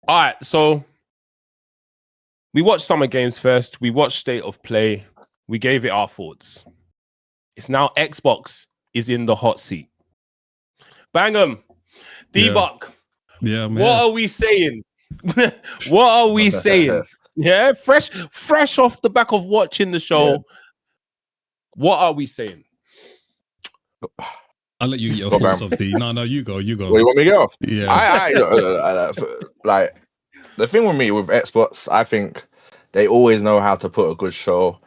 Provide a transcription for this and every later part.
All right, so we watched Summer Games first. We watched State of Play. We gave it our thoughts. It's now Xbox is in the hot seat. Bang'em, D-Buck. Yeah, man. What are we saying? What are we saying? Yeah, fresh off the back of watching the show. Yeah. What are we saying? I'll let you get your thoughts off, D. No, you go. Where you want me to go? Yeah. I like the thing with me with Xbox, I think they always know how to put a good show.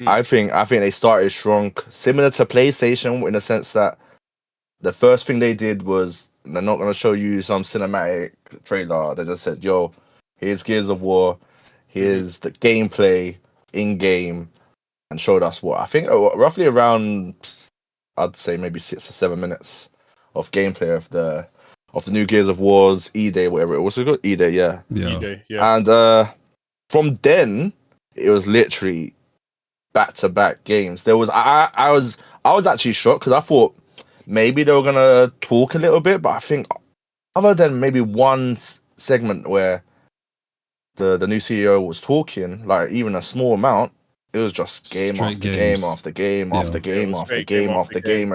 I think they started strong, similar to PlayStation in the sense that the first thing they did was they're not going to show you some cinematic trailer. They just said, "Yo, here's Gears of War, here's the gameplay in game," and showed us what I think roughly around, I'd say maybe 6 or 7 minutes of gameplay of the new Gears of War's E-Day, whatever it was. It called E-Day, yeah. E-Day, yeah. And from then, it was literally back-to-back games. There was I was actually shocked because I thought maybe they were gonna talk a little bit, but I think other than maybe one segment where the new CEO was talking, like even a small amount, it was just game after game after game after game after game after game.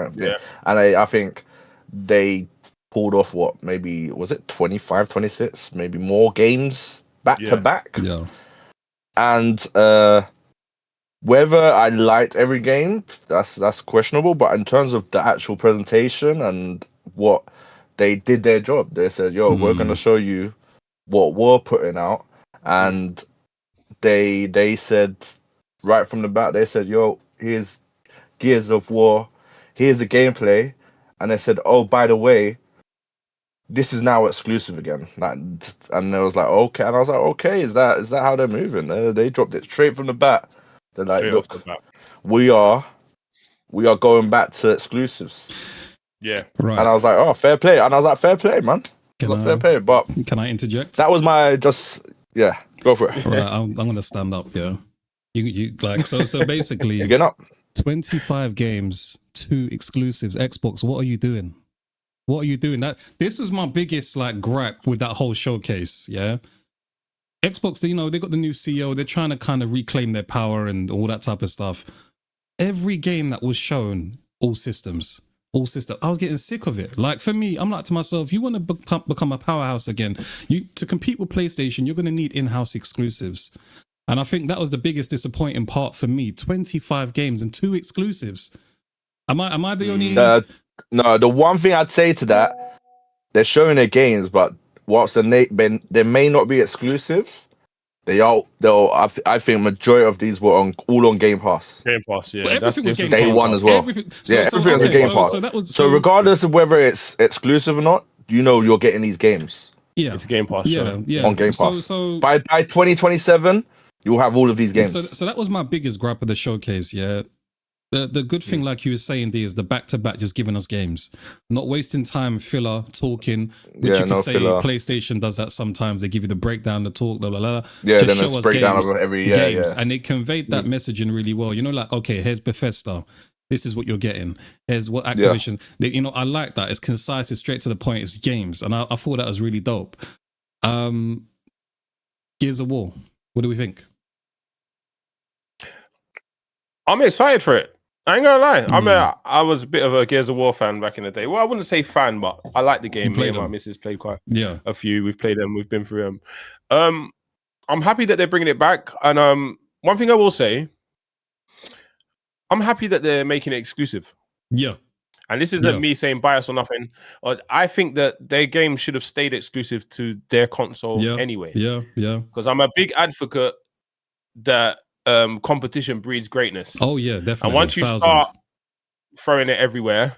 And I think they pulled off what, maybe was it 25, 26, maybe more games back to back. Yeah. And whether I liked every game, that's questionable. But in terms of the actual presentation and what they did their job, they said, "Yo, we're gonna show you what we're putting out," and they said right from the bat, they said, "Yo, here's Gears of War, here's the gameplay," and they said, "Oh, by the way, this is now exclusive again." And I was like, "Okay," and I was like, "Okay, is that how they're moving?" They dropped it straight from the bat. They're like, "Look, we are going back to exclusives." Yeah, right. And I was like, "Oh, fair play." And I was like, "Fair play, man." Fair play. But can I interject? That was my go for it. Right, I'm gonna stand up. Yeah, you like so basically, you're getting up. 25 games, 2 exclusives. Xbox, what are you doing? What are you doing? This was my biggest gripe with that whole showcase. Yeah. Xbox, they got the new CEO. They're trying to kind of reclaim their power and all that type of stuff. Every game that was shown, all systems. I was getting sick of it. Like for me, I'm like to myself, you want to become a powerhouse again. To compete with PlayStation, you're going to need in-house exclusives. And I think that was the biggest disappointing part for me. 25 games and 2 exclusives. Am I the only? No, the one thing I'd say to that, they're showing their games, but whilst they may not be exclusives, I think majority of these were all on Game Pass. Game Pass, yeah. Well, that's was Game day Pass. one as well. Everything was a Game Pass. So regardless of whether it's exclusive or not, you're getting these games. Yeah, it's Game Pass. Yeah, on Game Pass. So by 2027, you'll have all of these games. So that was my biggest gripe of the showcase. Yeah. The good thing, like you were saying, D, is the back-to-back just giving us games. Not wasting time, filler, talking, which you can say filler. PlayStation does that sometimes. They give you the breakdown, the talk, blah, blah, blah. Yeah, just then show us breakdown games, of every games. And it conveyed that messaging really well. Okay, here's Bethesda. This is what you're getting. Here's what Activision... Yeah. I like that. It's concise, it's straight to the point, it's games. And I thought that was really dope. Gears of War. What do we think? I'm excited for it. I ain't gonna lie. I was a bit of a Gears of War fan back in the day. Well, I wouldn't say fan, but I like the game. Me and my missus played quite a few. We've played them. We've been through them. I'm happy that they're bringing it back. And one thing I will say, I'm happy that they're making it exclusive. Yeah. And this isn't me saying bias or nothing. I think that their game should have stayed exclusive to their console anyway. Yeah. Because I'm a big advocate that competition breeds greatness. Oh yeah, definitely. And once you start throwing it everywhere,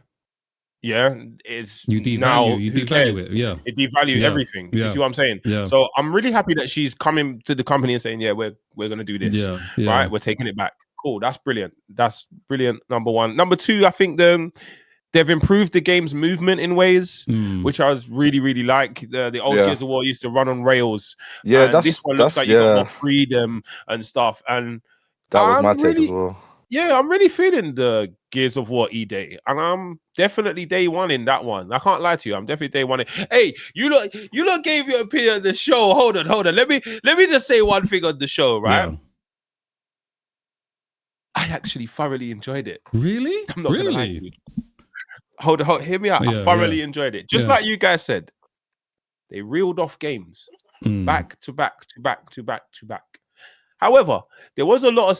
you devalue it. Yeah, it devalues everything. You see what I'm saying? Yeah. So I'm really happy that she's coming to the company and saying, we're gonna do this. Yeah. Right, we're taking it back. Cool, that's brilliant. That's brilliant. Number one. Number two, I think they've improved the game's movement in ways which I was really, really like. The old Gears of War used to run on rails. Yeah, this one looks like you got more freedom and stuff. And that was my take as well. Yeah, I'm really feeling the Gears of War E-Day, and I'm definitely day one in that one. I can't lie to you, I'm definitely day one in. Hey, you look gave your opinion on the show. Hold on. Let me just say one thing on the show, right? Yeah. I actually thoroughly enjoyed it. Really? I'm not gonna lie to you. Hold on, hear me out. I thoroughly enjoyed it. Just like you guys said, they reeled off games back to back to back to back to back. However, there was a lot of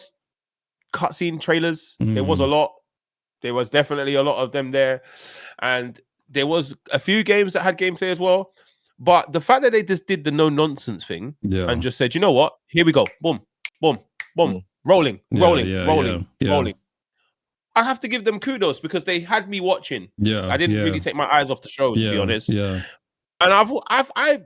cutscene trailers. There was definitely a lot of them there, and there was a few games that had gameplay as well. But the fact that they just did the no nonsense thing and just said, you know what, here we go, boom, boom, boom, rolling. I have to give them kudos because they had me watching. I didn't really take my eyes off the show, to be honest. And I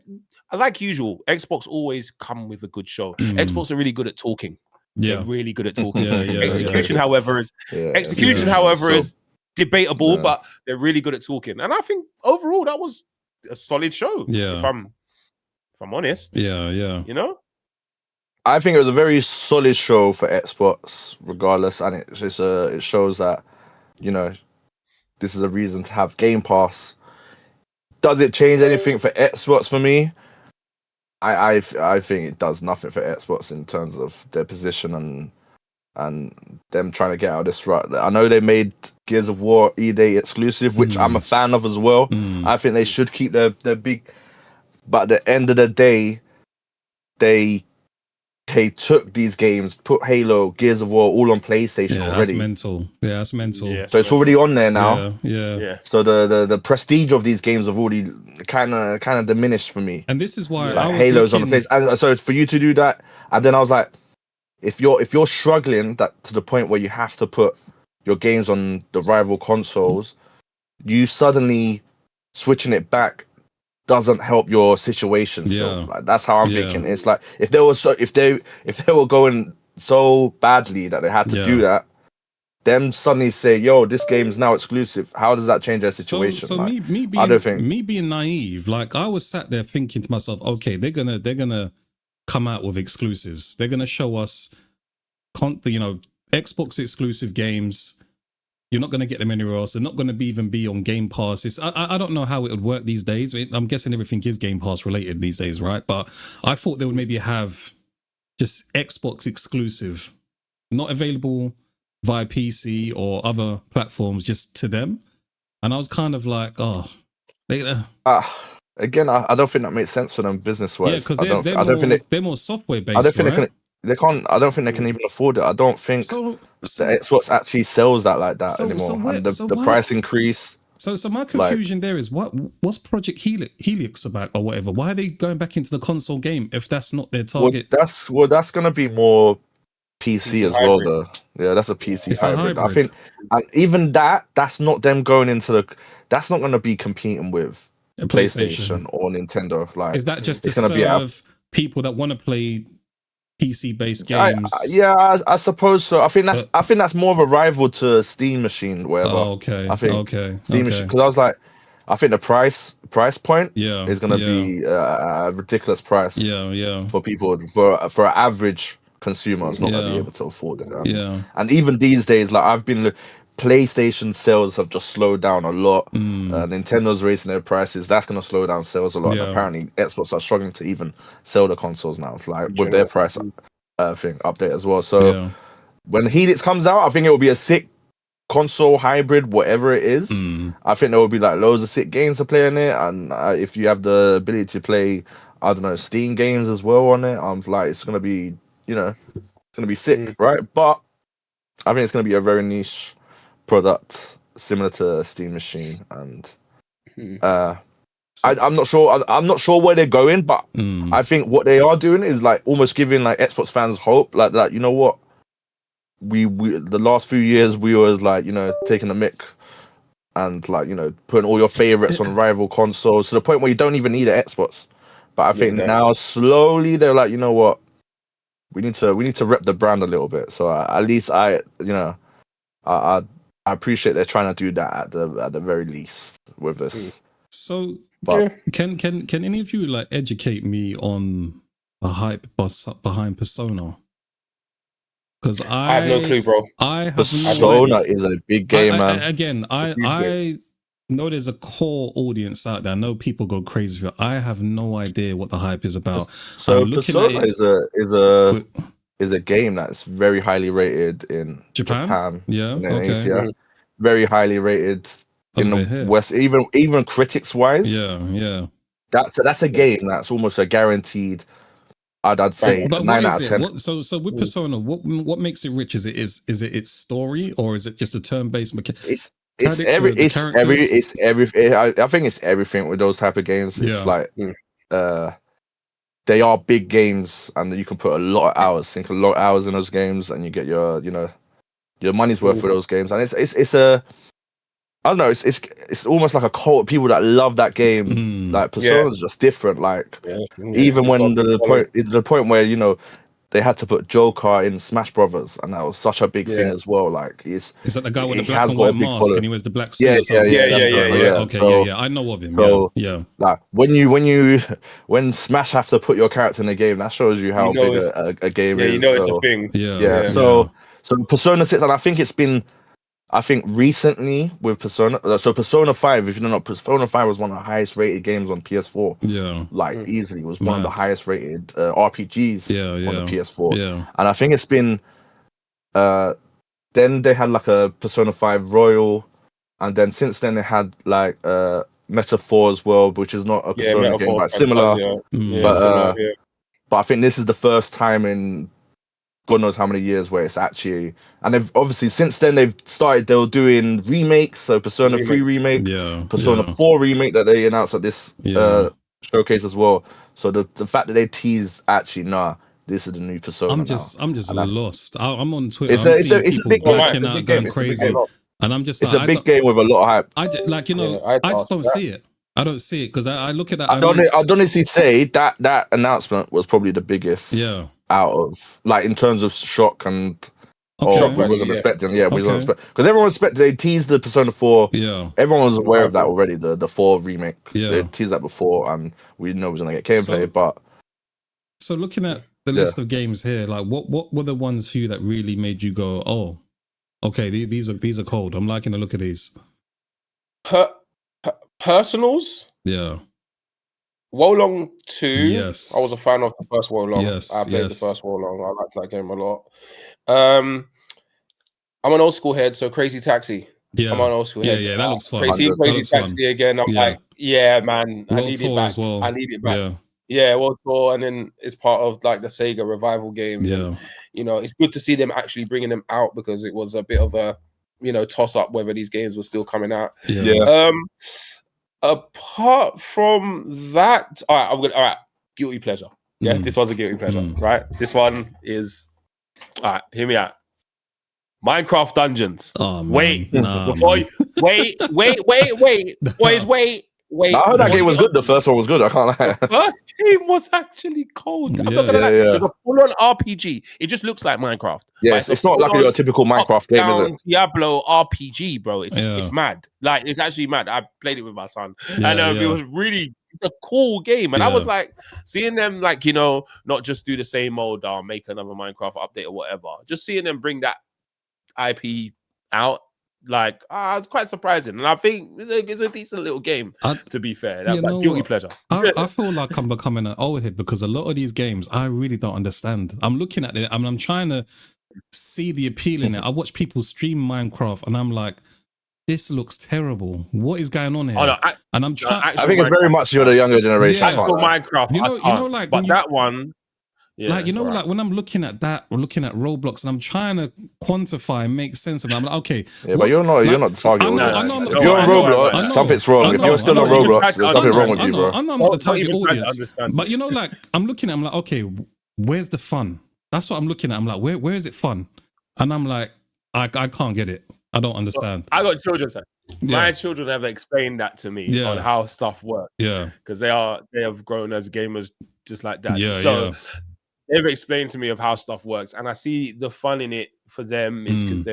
like usual, Xbox always come with a good show. Xbox are really good at talking. They're really good at talking. Execution, however, is debatable, but they're really good at talking. And I think overall that was a solid show. If I'm honest. You know? I think it was a very solid show for Xbox, regardless, and it shows that, you know, this is a reason to have Game Pass. Does it change anything for Xbox for me? I think it does nothing for Xbox in terms of their position and them trying to get out of this rut. I know they made Gears of War E-Day exclusive, which I'm a fan of as well. I think they should keep their big, but at the end of the day, they took these games, put Halo, Gears of War all on PlayStation already. That's mental. That's mental. So it's already on there now. Yeah. So the prestige of these games have already kind of diminished for me. And this is why like Halo's on the place. And so for you to do that, and then I was like, if you're struggling that to the point where you have to put your games on the rival consoles, you suddenly switching it back doesn't help your situation still. Like, that's how I'm thinking. It's like if they were going so badly that they had to do that, them suddenly say, yo, this game is now exclusive. How does that change their situation? So like, me being naive, like I was sat there thinking to myself, okay, they're gonna come out with exclusives. They're gonna show us Xbox exclusive games. You're not going to get them anywhere else. They're not going to even be on Game Pass. I don't know how it would work these days. I'm guessing everything is Game Pass related these days, right? But I thought they would maybe have just Xbox exclusive, not available via PC or other platforms, just to them. And I was kind of like, again, I don't think that makes sense for them business-wise. Yeah, because they're more software-based, I don't think right? they can't. I don't think they can even afford it. I don't think the Xbox actually sells that like that anymore. The price increase. So my confusion there is what's Project Helix about or whatever? Why are they going back into the console game if that's not their target? That's gonna be more PC as well, though. Yeah, that's a PC hybrid. I think, and even that's not them going into that's not gonna be competing with PlayStation or Nintendo. Like, is that just to serve people that want to play PC-based games? I suppose so. I think that's more of a rival to Steam machine, whatever. Oh, okay. I think Steam machine, because I was like, I think the price point is gonna be a ridiculous price. For people, for an average consumer, it's not gonna be able to afford it. And even these days, like PlayStation sales have just slowed down a lot. Nintendo's raising their prices. That's going to slow down sales a lot. And apparently, Xbox are struggling to even sell the consoles now, like with their price thing update as well. So when Helix comes out, I think it will be a sick console hybrid, whatever it is. I think there will be like loads of sick games to play on it, and if you have the ability to play, I don't know, Steam games as well on it, I'm like, it's going to be, it's going to be sick, right? But I think it's going to be a very niche product similar to Steam Machine, and I'm not sure where they're going, but I think what they are doing is like almost giving like Xbox fans hope, like that. You know what? We the last few years we was like taking a mick and like putting all your favorites on rival consoles to the point where you don't even need an Xbox. But I think now slowly they're like, you know what? We need to rep the brand a little bit. So at least I appreciate they're trying to do that at the very least with this. So, can any of you like educate me on the hype behind Persona? Because I have no clue, bro. I have Persona is a big game, man. I know there's a core audience out there. I know people go crazy for it. I have no idea what the hype is about. So Persona is a game that's very highly rated in Japan. Yeah, in okay. Asia. Very highly rated in the West, even critics wise. Yeah. That's a game that's almost a guaranteed. I'd say but 9 out of 10. So with Persona, what makes it rich? Is it its story, or is it just a turn-based mechanic? I think it's everything with those type of games. It's like they are big games, and you can put a lot of hours in those games, and you get your money's worth for those games. And it's a I don't know. It's almost like a cult of people that love that game. Like Persona's just different. Like even when the point where they had to put Joker in Smash Brothers, and that was such a big thing as well. Like is that the guy with the black and white mask, and he wears the black suit? Okay, I know of him. So, like when Smash have to put your character in the game, that shows you how big a game is. It's a thing. So Persona 6, and I think recently with Persona, so Persona 5, if you don't know, Persona 5 was one of the highest rated games on PS4. Yeah. Like easily was one of the highest rated RPGs on the PS4. Yeah. And I think it's been then they had like a Persona 5 Royal, and then since then they had like Metaphor's World, which is not a Persona game, but similar. But I think this is the first time in God knows how many years where it's actually, and they've obviously since then they were doing remakes. So Persona 3 remake, Persona 4 remake that they announced at this showcase as well. So the fact that they teased actually, this is the new Persona. I'm just lost. I'm on Twitter. It's a big blacking out, going crazy, and I'm just it's a big game with a lot of hype. I just don't see it. I don't see it because I look at that. I'd honestly say that announcement was probably the biggest. Yeah. Out of like in terms of shock and we wasn't expecting. We wasn't expecting because everyone expected they teased the Persona 4. Yeah, everyone was aware of that already. The 4 remake. They teased that before, and we know we was gonna get gameplay. But so looking at the list of games here, like what were the ones for you that really made you go, oh, okay, these are cold. I'm liking the look of these. Personals. Yeah. Wolong 2. Yes. I was a fan of the first Wolong. Yes. I played the first Wolong. I liked that game a lot. I'm an old school head, so Crazy Taxi. Yeah. I'm an old school head. Yeah, that looks fun. Crazy Taxi again. I'm like, man, I need it back. As well. I need it back. Yeah, World Tour, and then it's part of like the Sega revival games. Yeah. And, it's good to see them actually bringing them out because it was a bit of a, toss up whether these games were still coming out. Yeah. Apart from that, all right, guilty pleasure. Yeah, this was a guilty pleasure, right? This one is, all right, hear me out. Minecraft Dungeons. Oh, wait. Boys, wait. I heard that game was good. The first one was good. I can't lie. The first game was actually cold. I'm not gonna lie. It's a full-on RPG. It just looks like Minecraft. Yeah, it's not like your typical Minecraft game, is it? Diablo RPG, bro. It's mad. Like, it's actually mad. I played it with my son, and it was really a cool game. And I was like, seeing them, like, not just do the same old, make another Minecraft update or whatever. Just seeing them bring that IP out. Like, it's quite surprising, and I think it's a decent little game. To be fair, that's like guilty pleasure. I feel like I'm becoming an old head because a lot of these games I really don't understand. I'm looking at it, I'm trying to see the appeal in it. I watch people stream Minecraft, and I'm like, this looks terrible. What is going on here? And I'm trying. I think it's very much you're the younger generation. Minecraft, like but that one. Yeah, like, like when I'm looking at that, or looking at Roblox, and I'm trying to quantify and make sense of it, I'm like, okay. Yeah, but you're not the target audience. If you're on Roblox, something's wrong. If you're still on Roblox, there's something wrong with you, bro. I'm not the target audience. But like, I'm looking at, I'm like, okay, where's the fun? That's what I'm looking at. I'm like, where is it fun? And I'm like, I can't get it. I don't understand. I got children, sir. My children have explained that to me on how stuff works. Yeah, because they have grown as gamers just like that. Yeah, they've explained to me of how stuff works, and I see the fun in it for them is because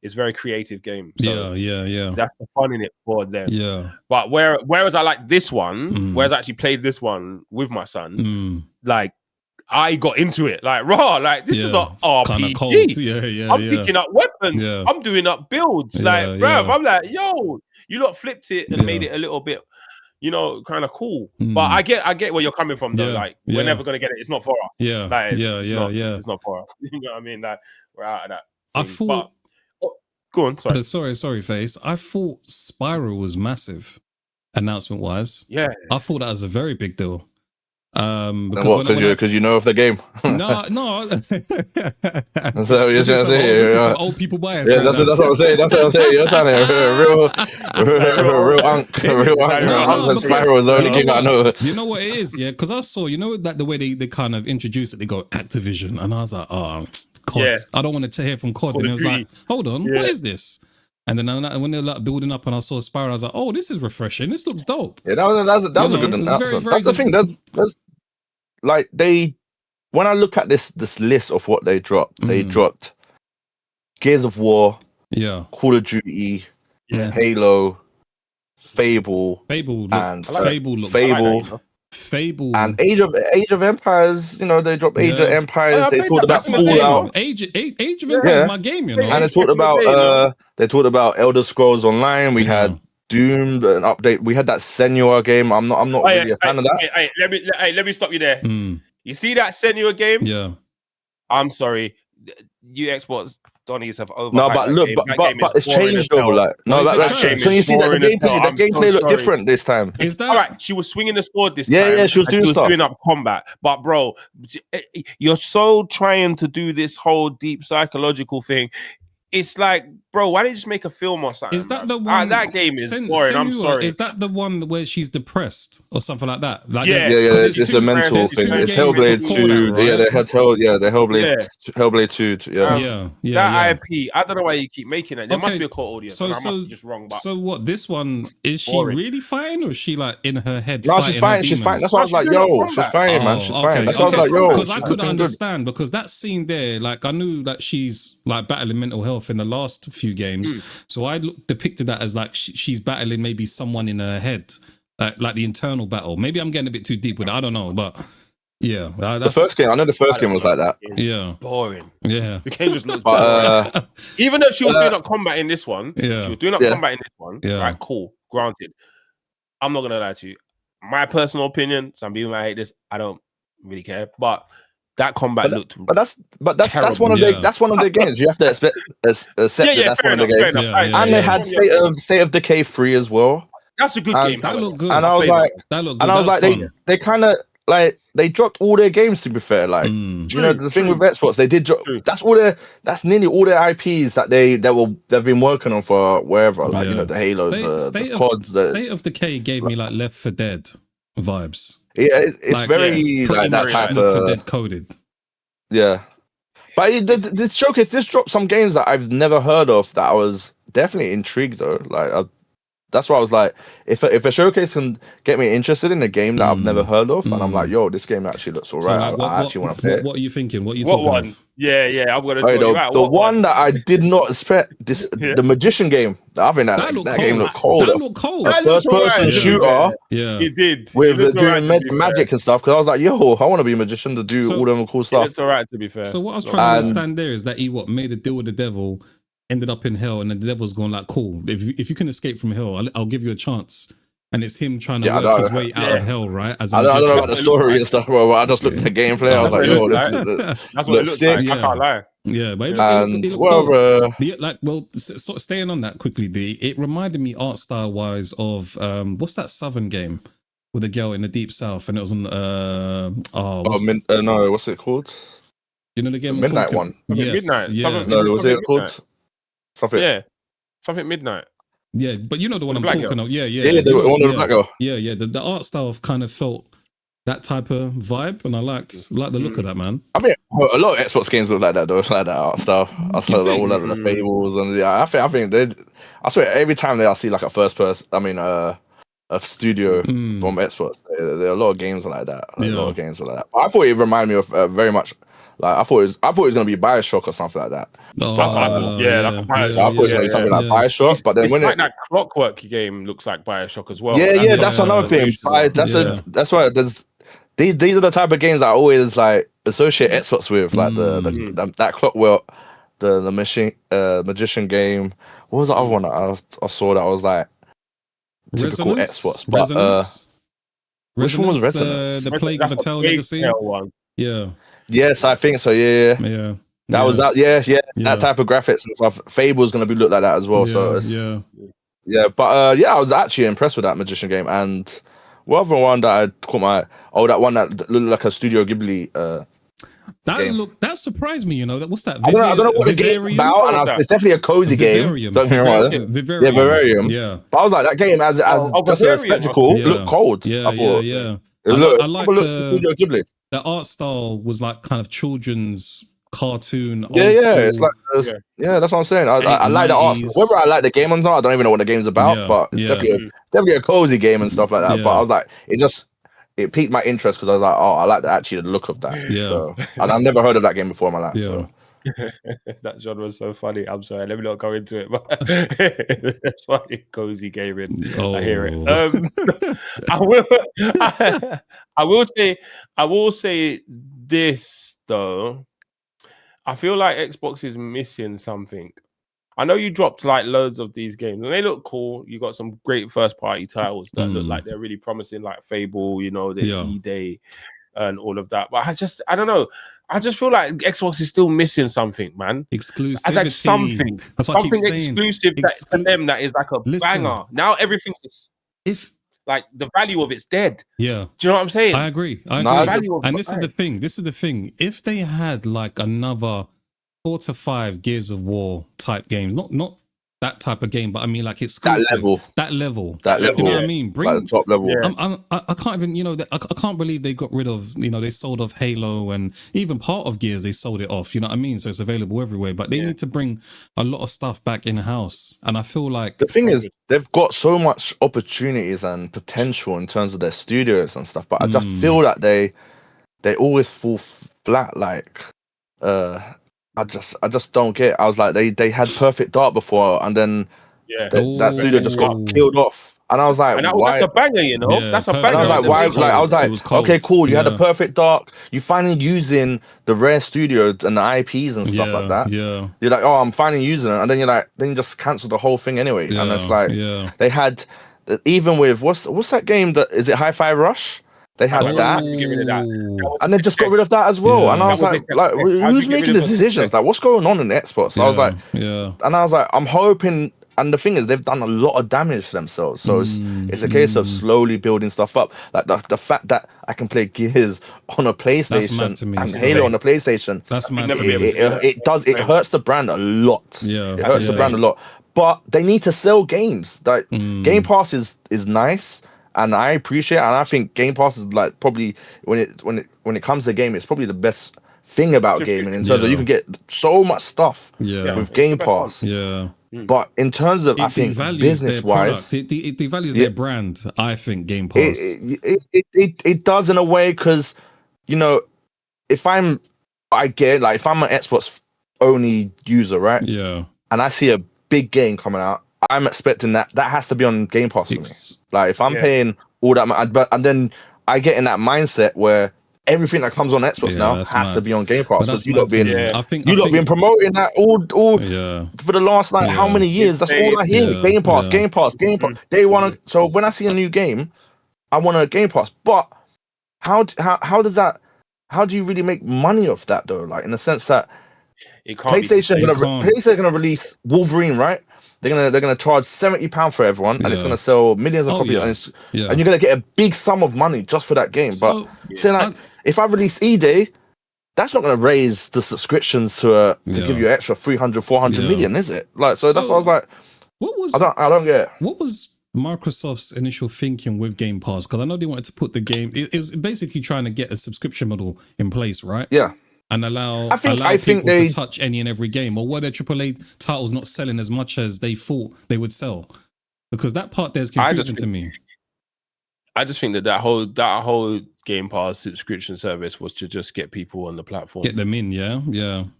it's very creative game. So yeah. That's the fun in it for them. Yeah. But whereas I like this one, whereas I actually played this one with my son, like I got into it. Like, raw, like this is a RPG. Cold. Yeah, I'm picking up weapons. Yeah. I'm doing up builds. Like, bruv, I'm like, yo, you lot flipped it and made it a little bit, kind of cool. But I get where you're coming from though. Like, we're never gonna get it. It's not for us. Yeah. Like, it's not for us. You know what I mean? Like, we're out of that. I thought. Go on. Sorry. Sorry, Face. I thought Spyro was massive, announcement wise. Yeah. I thought that was a very big deal. Because you know of the game. No. That's what you're saying. Some old people bias. Yeah, that's what I'm saying. That's what I'm saying. You're trying to real unk and Spyro is the only game I know. You know what it is, yeah? Because I saw, like the way they kind of introduce it, they go Activision, and I was like, oh, COD. Yeah. I don't want to hear from COD. And it was like, hold on, what is this? And then when they're like building up and I saw Spyro, I was like, oh, this is refreshing. This looks dope. Yeah, that was a good announcement. Very, very that's the thing. That's like when I look at this list of what they dropped, they dropped Gears of War, Call of Duty, Halo, Fable, and Fable and Age of Empires. They dropped Age of Empires. They talked about Fallout. Age of Empires is my game, And they talked about Elder Scrolls Online. We had Doom, an update. We had that Senua game. I'm not really a fan of that. Let me stop you there. You see that Senua game? Yeah. I'm sorry. You Xbox Donnies have over. No, but look, but it's changed over. Like, no, so you see that the gameplay looked different this time. Is that all right? She was swinging the sword this time. Yeah, she was doing up combat. But bro, you're so trying to do this whole deep psychological thing. It's like, bro, why don't you just make a film or something? Is that the one? That game is boring. I'm sorry. Is that the one where she's depressed or something like that? Like, it's a mental thing. It's Hellblade 2. Right? They had Hellblade 2. That IP. I don't know why you keep making it. There must be a core audience. So I must be just wrong. But so what? This one, is she really fighting, or is she like in her head? No, she's fighting. She's fighting. That's why I was like, yo, she's fighting, man. She's fighting. That's why I was like, yo, because I couldn't understand, because that scene there, like I knew that she's like battling mental health in the last few games, so I depicted that as like she's battling maybe someone in her head, like the internal battle. Maybe I'm getting a bit too deep with it. I don't know, but yeah, the first game. I know the first game was like that. Yeah, boring. Yeah, the game just looks boring. Even though she was doing up combat in this one, she was doing up combat in this one. Right, cool, granted. I'm not gonna lie to you. My personal opinion. Some people might hate this. I don't really care, but. That combat looked, but that's one of the games. You have to accept that's one of the games. And they had State of Decay 3 as well. That's a good game. That looked good. And I was like, they kind of like they dropped all their games. To be fair, like the thing with Xbox, they did drop. That's nearly all their IPs that they've been working on for wherever. Like the Halos, the Pods. State of Decay gave me like Left 4 Dead vibes. Yeah, it's like, very like that type of dead coded. Yeah, but this showcase dropped some games that I've never heard of that I was definitely intrigued though. Like that's why I was like, if a showcase can get me interested in a game that I've never heard of, and I'm like, yo, this game actually looks alright. So like, I actually want to play it. What are you thinking? What are you talking one? Of? Yeah, I'm gonna tell you about the one that I did not expect. The Magician game. I think that game looked cold. That looked cold. First person shooter. Yeah, it did. With doing magic and stuff. Because I was like, yo, I want to be a magician to do all them cool stuff. It's alright, to be fair. So what I was trying to understand there is that he made a deal with the devil. Ended up in hell, and then the devil's going like, cool, if you can escape from hell, I'll give you a chance. And it's him trying to work his way out of hell, right? As I don't know about the story and stuff, bro, but I just looked at the gameplay. I was like, yo, that's what it looks like. I can't lie. Yeah, but staying on that quickly, it reminded me art style wise of what's that Southern game with a girl in the deep south, and it was on what's it called? You know the game, Midnight one. Yes, Midnight. Yeah. No, was it called something? Yeah, something Midnight. Yeah, but you know the one I'm talking about. Yeah, the one with the black girl. Yeah. The art style kind of felt that type of vibe, and I liked the look of that, man. I mean, a lot of Xbox games look like that, though. It's like that art style. I saw all of the Fables, and I think they. I swear, every time I see like a first person, a studio from Xbox, there are a lot of games like that. A lot of games like that. But I thought it reminded me of very much. Like I thought it was gonna be BioShock or something like that. That's what I thought. Like BioShock. I thought it was gonna be something like BioShock, but then when that Clockwork game looks like BioShock as well. Yeah, that's another thing. That's why these are the type of games that I always like associate Xbox with, like that Clockwork, the magician game. What was the other one that I saw that was like typical Xbox? But, which one was Resonance? The Plague of a Tale Legacy one. Yeah. Yes, I think so. Yeah. That was that. Yeah. That type of graphics and stuff. Fable's gonna be looked like that as well. So but I was actually impressed with that magician game. And what other one that I caught that one that looked like a Studio Ghibli game. That surprised me, what's that? I don't know what the game's about, and it's definitely a cozy game. Don't get me wrong. Vivarium. Yeah. But I was like, that game as just a spectacle looked cold. Yeah, I thought. I like the Ghibli. The art style was like kind of children's cartoon. It's like that's what I'm saying. I like the art. Whether I like the game or not, I don't even know what the game's about. But it's definitely a cozy game and stuff like that. But I was like, it piqued my interest because I was like, oh, I like the look of that. So, and I've never heard of that game before in my life. So. That genre is so funny. I'm sorry, let me not go into it, but it's funny. Cozy gaming. I hear it. I will say this though. I feel like Xbox is missing something. I know you dropped like loads of these games and they look cool. You got some great first party titles that look like they're really promising, like Fable, the E-Day and all of that. But I don't know. I just feel like Xbox is still missing something, man. Exclusivity. Like something. That's what I keep saying. Exclusive to them that is like a banger. Now everything's like the value of it's dead. Yeah. Do you know what I'm saying? I agree. And this is the thing. If they had like another 4 to 5 Gears of War type games, not that type of game, but I mean like exclusive. That level. You know what I mean? Bring like the top level. I can't even, I can't believe they got rid of, they sold off Halo and even part of Gears, they sold it off, you know what I mean? So it's available everywhere, but they need to bring a lot of stuff back in-house. And I feel like... The thing is, they've got so much opportunities and potential in terms of their studios and stuff, but I just feel that they always fall flat, like... I just don't get it. I was like, they had Perfect Dark before, and then that studio just got killed off. And I was like, and why? That's a banger, that's a banger. And I was like, why? I was like, okay, cool. You had a Perfect Dark. You finally using the Rare studio and the IPs and stuff like that. Yeah. You're like, oh, I'm finally using it, and then then you just cancel the whole thing anyway. And it's like, they had even with what's that game that is it Hi-Fi Rush? They had that, and they just got rid of that as well. And I was like who's making the decisions? Like, what's going on in the Xbox? I was like, and I was like, I'm hoping. And the thing is, they've done a lot of damage to themselves. So it's a case of slowly building stuff up. Like the fact that I can play Gears on a PlayStation and Halo on a PlayStation. That's mad. It hurts the brand a lot. Yeah, it hurts the brand a lot. But they need to sell games. Like Game Pass is nice. And I appreciate it, and I think Game Pass is like probably when it comes to game, it's probably the best thing about gaming in terms of you can get so much stuff with Game Pass. Yeah. But in terms of I think business wise, it devalues their brand. I think Game Pass it does in a way because if I'm an Xbox only user, right? Yeah. And I see a big game coming out, I'm expecting that has to be on Game Pass for me. Like if I'm paying all that, and then I get in that mindset where everything that comes on Xbox now has to be on Game Pass because you lot been promoting that all for the last how many years? That's all I hear. Game Pass. They want to. So when I see a new game, I want a Game Pass. But how does that? How do you really make money off that though? Like in the sense that PlayStation gonna release Wolverine, right? They're gonna charge £70 for everyone, and it's gonna sell millions of copies, and you're gonna get a big sum of money just for that game. But if I release E-Day, that's not gonna raise the subscriptions to give you extra 300, 400 million, is it? Like, so that's what I was like. I don't get it. What was Microsoft's initial thinking with Game Pass? Because I know they wanted to put the game. It was basically trying to get a subscription model in place, right? Yeah. And allow people to touch any and every game, or were their AAA titles not selling as much as they thought they would sell? Because that part there's confusing to me. I just think that whole Game Pass subscription service was to just get people on the platform, get them in, yeah.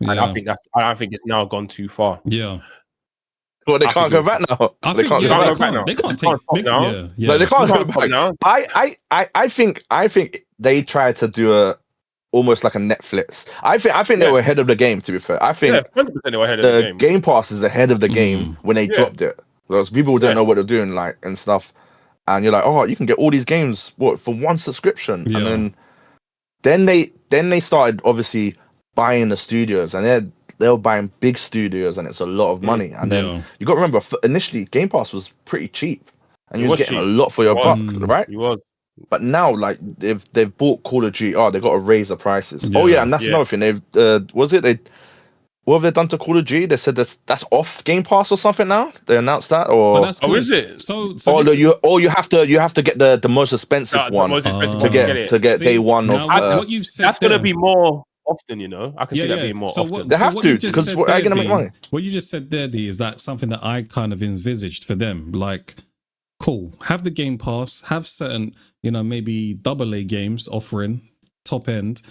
And I think it's now gone too far. Yeah. Well, they can't go back now. They can't go back now. They can't go back now. I think they tried to do almost like a Netflix. I think they were ahead of the game. To be fair, I think 100% they were ahead of the game. Game Pass is ahead of the game when they dropped it, because people don't know what they're doing, like and stuff. And you're like, oh, you can get all these games for one subscription, and then they started obviously buying the studios, and they were buying big studios, and it's a lot of money. And then you got to remember, initially Game Pass was pretty cheap, and you was getting a lot for your buck, right? You was. But now, like they've bought Call of Duty, they got to raise the prices. Oh yeah, and that's another thing. What have they done to Call of Duty? They said that's off Game Pass or something now. They announced that, or is it? So you have to get the most expensive one to get day one of. What you've said that's gonna be more often, you know. I can see that being more often. They have to, because how are you gonna make money? What you just said there, D, is that something that I kind of envisaged for them, like. Cool. Have the Game Pass, have certain, maybe AA games offering top end.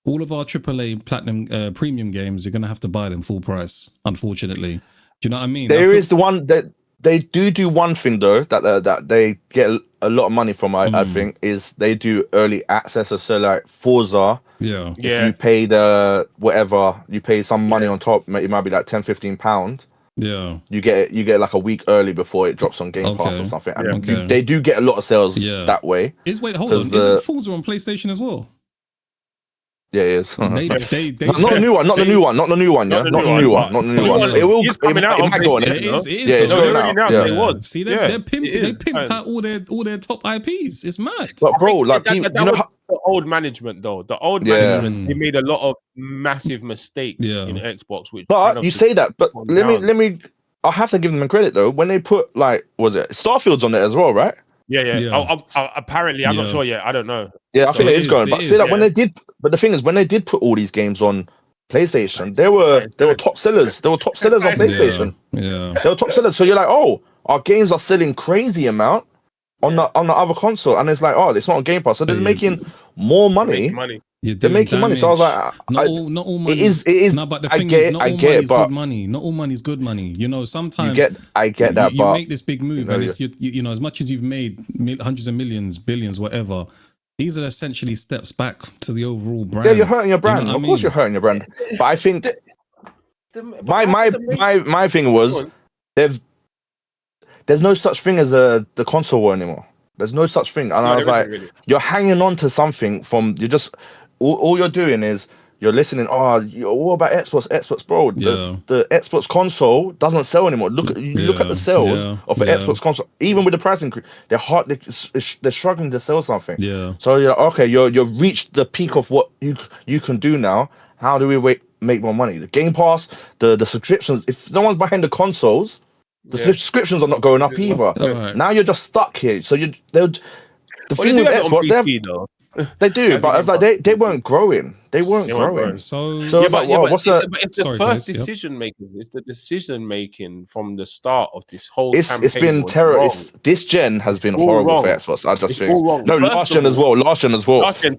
All of our AAA platinum premium games, you're going to have to buy them full price, unfortunately. Do you know what I mean? There is the one that they do one thing though that they get a lot of money from. I think is they do early access. So like Forza. Yeah. If you pay you pay some money on top. It might be like £10-15. Yeah, you get like a week early before it drops on Game Pass or something. And they do get a lot of sales that way. Hold on, isn't Forza on PlayStation as well? Yeah, it is. Not the new one, not the new one. It might go on it. It's going out. See, they pimped out all their top IPs. It's mad. But bro, like the old management though. The old management, they made a lot of massive mistakes in Xbox. But you say that, but let me. I have to give them credit though. When they put was it Starfield's on there as well, right? Yeah. Apparently, I'm not sure yet. I don't know. Yeah, I think it is going. But see that when they did. But the thing is, when they did put all these games on PlayStation, they were top sellers. They were top sellers on PlayStation. Yeah. They were top sellers. So you're like, oh, our games are selling crazy amount on the other console, and it's like, oh, it's not on Game Pass, so they're making more money. They're making money. So I was like, not all money. It is. No, but the thing is, not all money is good money. Not all money is good money. Sometimes I get that. You make this big move, and it's as much as you've made hundreds of millions, billions, whatever. These are essentially steps back to the overall brand. Yeah, you're hurting your brand. Of course, you're hurting your brand. But I think my thing was there's no such thing as the console war anymore. There's no such thing, and I was like, you're hanging on to something from you just all you're doing is you're listening. Oh, what about Xbox? Xbox, bro. The Xbox console doesn't sell anymore. Look at the sales of the Xbox console. Even with the price increase, they're struggling to sell something. Yeah. So you're like, okay, you've reached the peak of what you can do now. How do we make more money? The Game Pass, the subscriptions. If no one's behind the consoles, the subscriptions are not going up either. Right. Now you're just stuck here. So the thing with Xbox, they do, but I was like, they weren't growing. They weren't growing. So it's the first decision makers. It's the decision making from the start of this whole campaign. It's been terrible. This gen has been horrible for Xbox. I just think. No, last gen as well. Last gen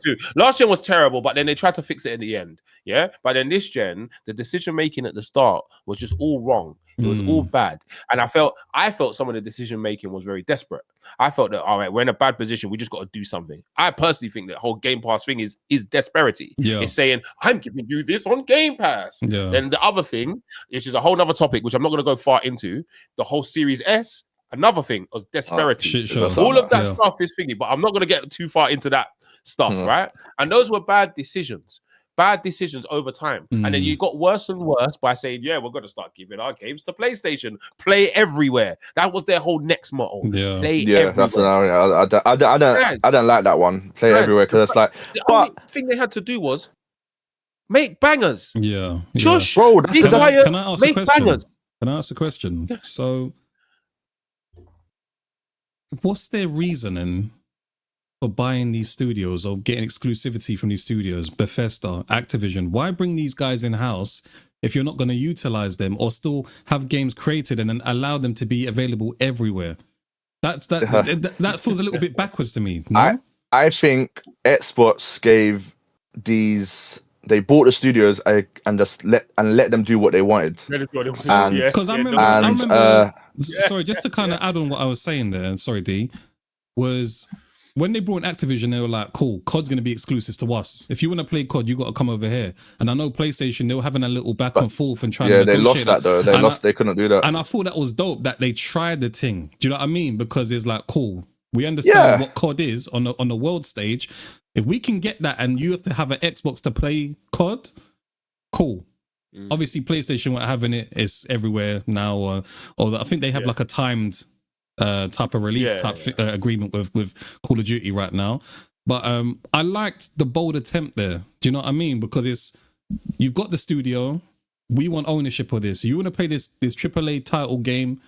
too. Last gen was terrible, but then they tried to fix it in the end. Yeah, but then this gen, the decision making at the start was just all wrong. It was all bad, and I felt some of the decision making was very desperate. I felt that all right, we're in a bad position. We just got to do something. I personally think that whole Game Pass thing is desperity. Yeah. It's saying I'm giving you this on Game Pass. Yeah. Then the other thing, which is a whole other topic, which I'm not going to go far into, the whole Series S. Another thing was desperity. All of that stuff is thingy, but I'm not going to get too far into that stuff, right? And those were bad decisions over time. And then you got worse and worse by saying, we're going to start giving our games to PlayStation. Play everywhere. That was their whole next motto. Play everywhere. That's I don't like that one. Play everywhere, because it's like... The only thing they had to do was make bangers. Yeah. Shush. Bro, can I ask make a question? bangers. Can I ask a question? Yeah. So, what's their reasoning for buying these studios or getting exclusivity from these studios? Bethesda, Activision. Why bring these guys in-house if you're not going to utilize them or still have games created and then allow them to be available everywhere? That feels a little bit backwards to me. No? I think Xbox gave they bought the studios and just let them do what they wanted. Because I remember sorry, just to kind of add on what I was saying there, and sorry D, was when they brought in Activision, they were like, cool, COD's going to be exclusive to us. If you want to play COD, you got to come over here. And I know PlayStation, they were having a little back and forth and trying to negotiate. They lost that though. They couldn't do that. And I thought that was dope that they tried the thing. Do you know what I mean? Because it's like, cool, we understand what COD is on the world stage. If we can get that and you have to have an Xbox to play COD, cool. Obviously, PlayStation weren't having it. It's everywhere now. Or I think they have like a timed type of release agreement with Call of Duty right now. But I liked the bold attempt there. Do you know what I mean? Because you've got the studio. We want ownership of this. You want to play this AAA title game,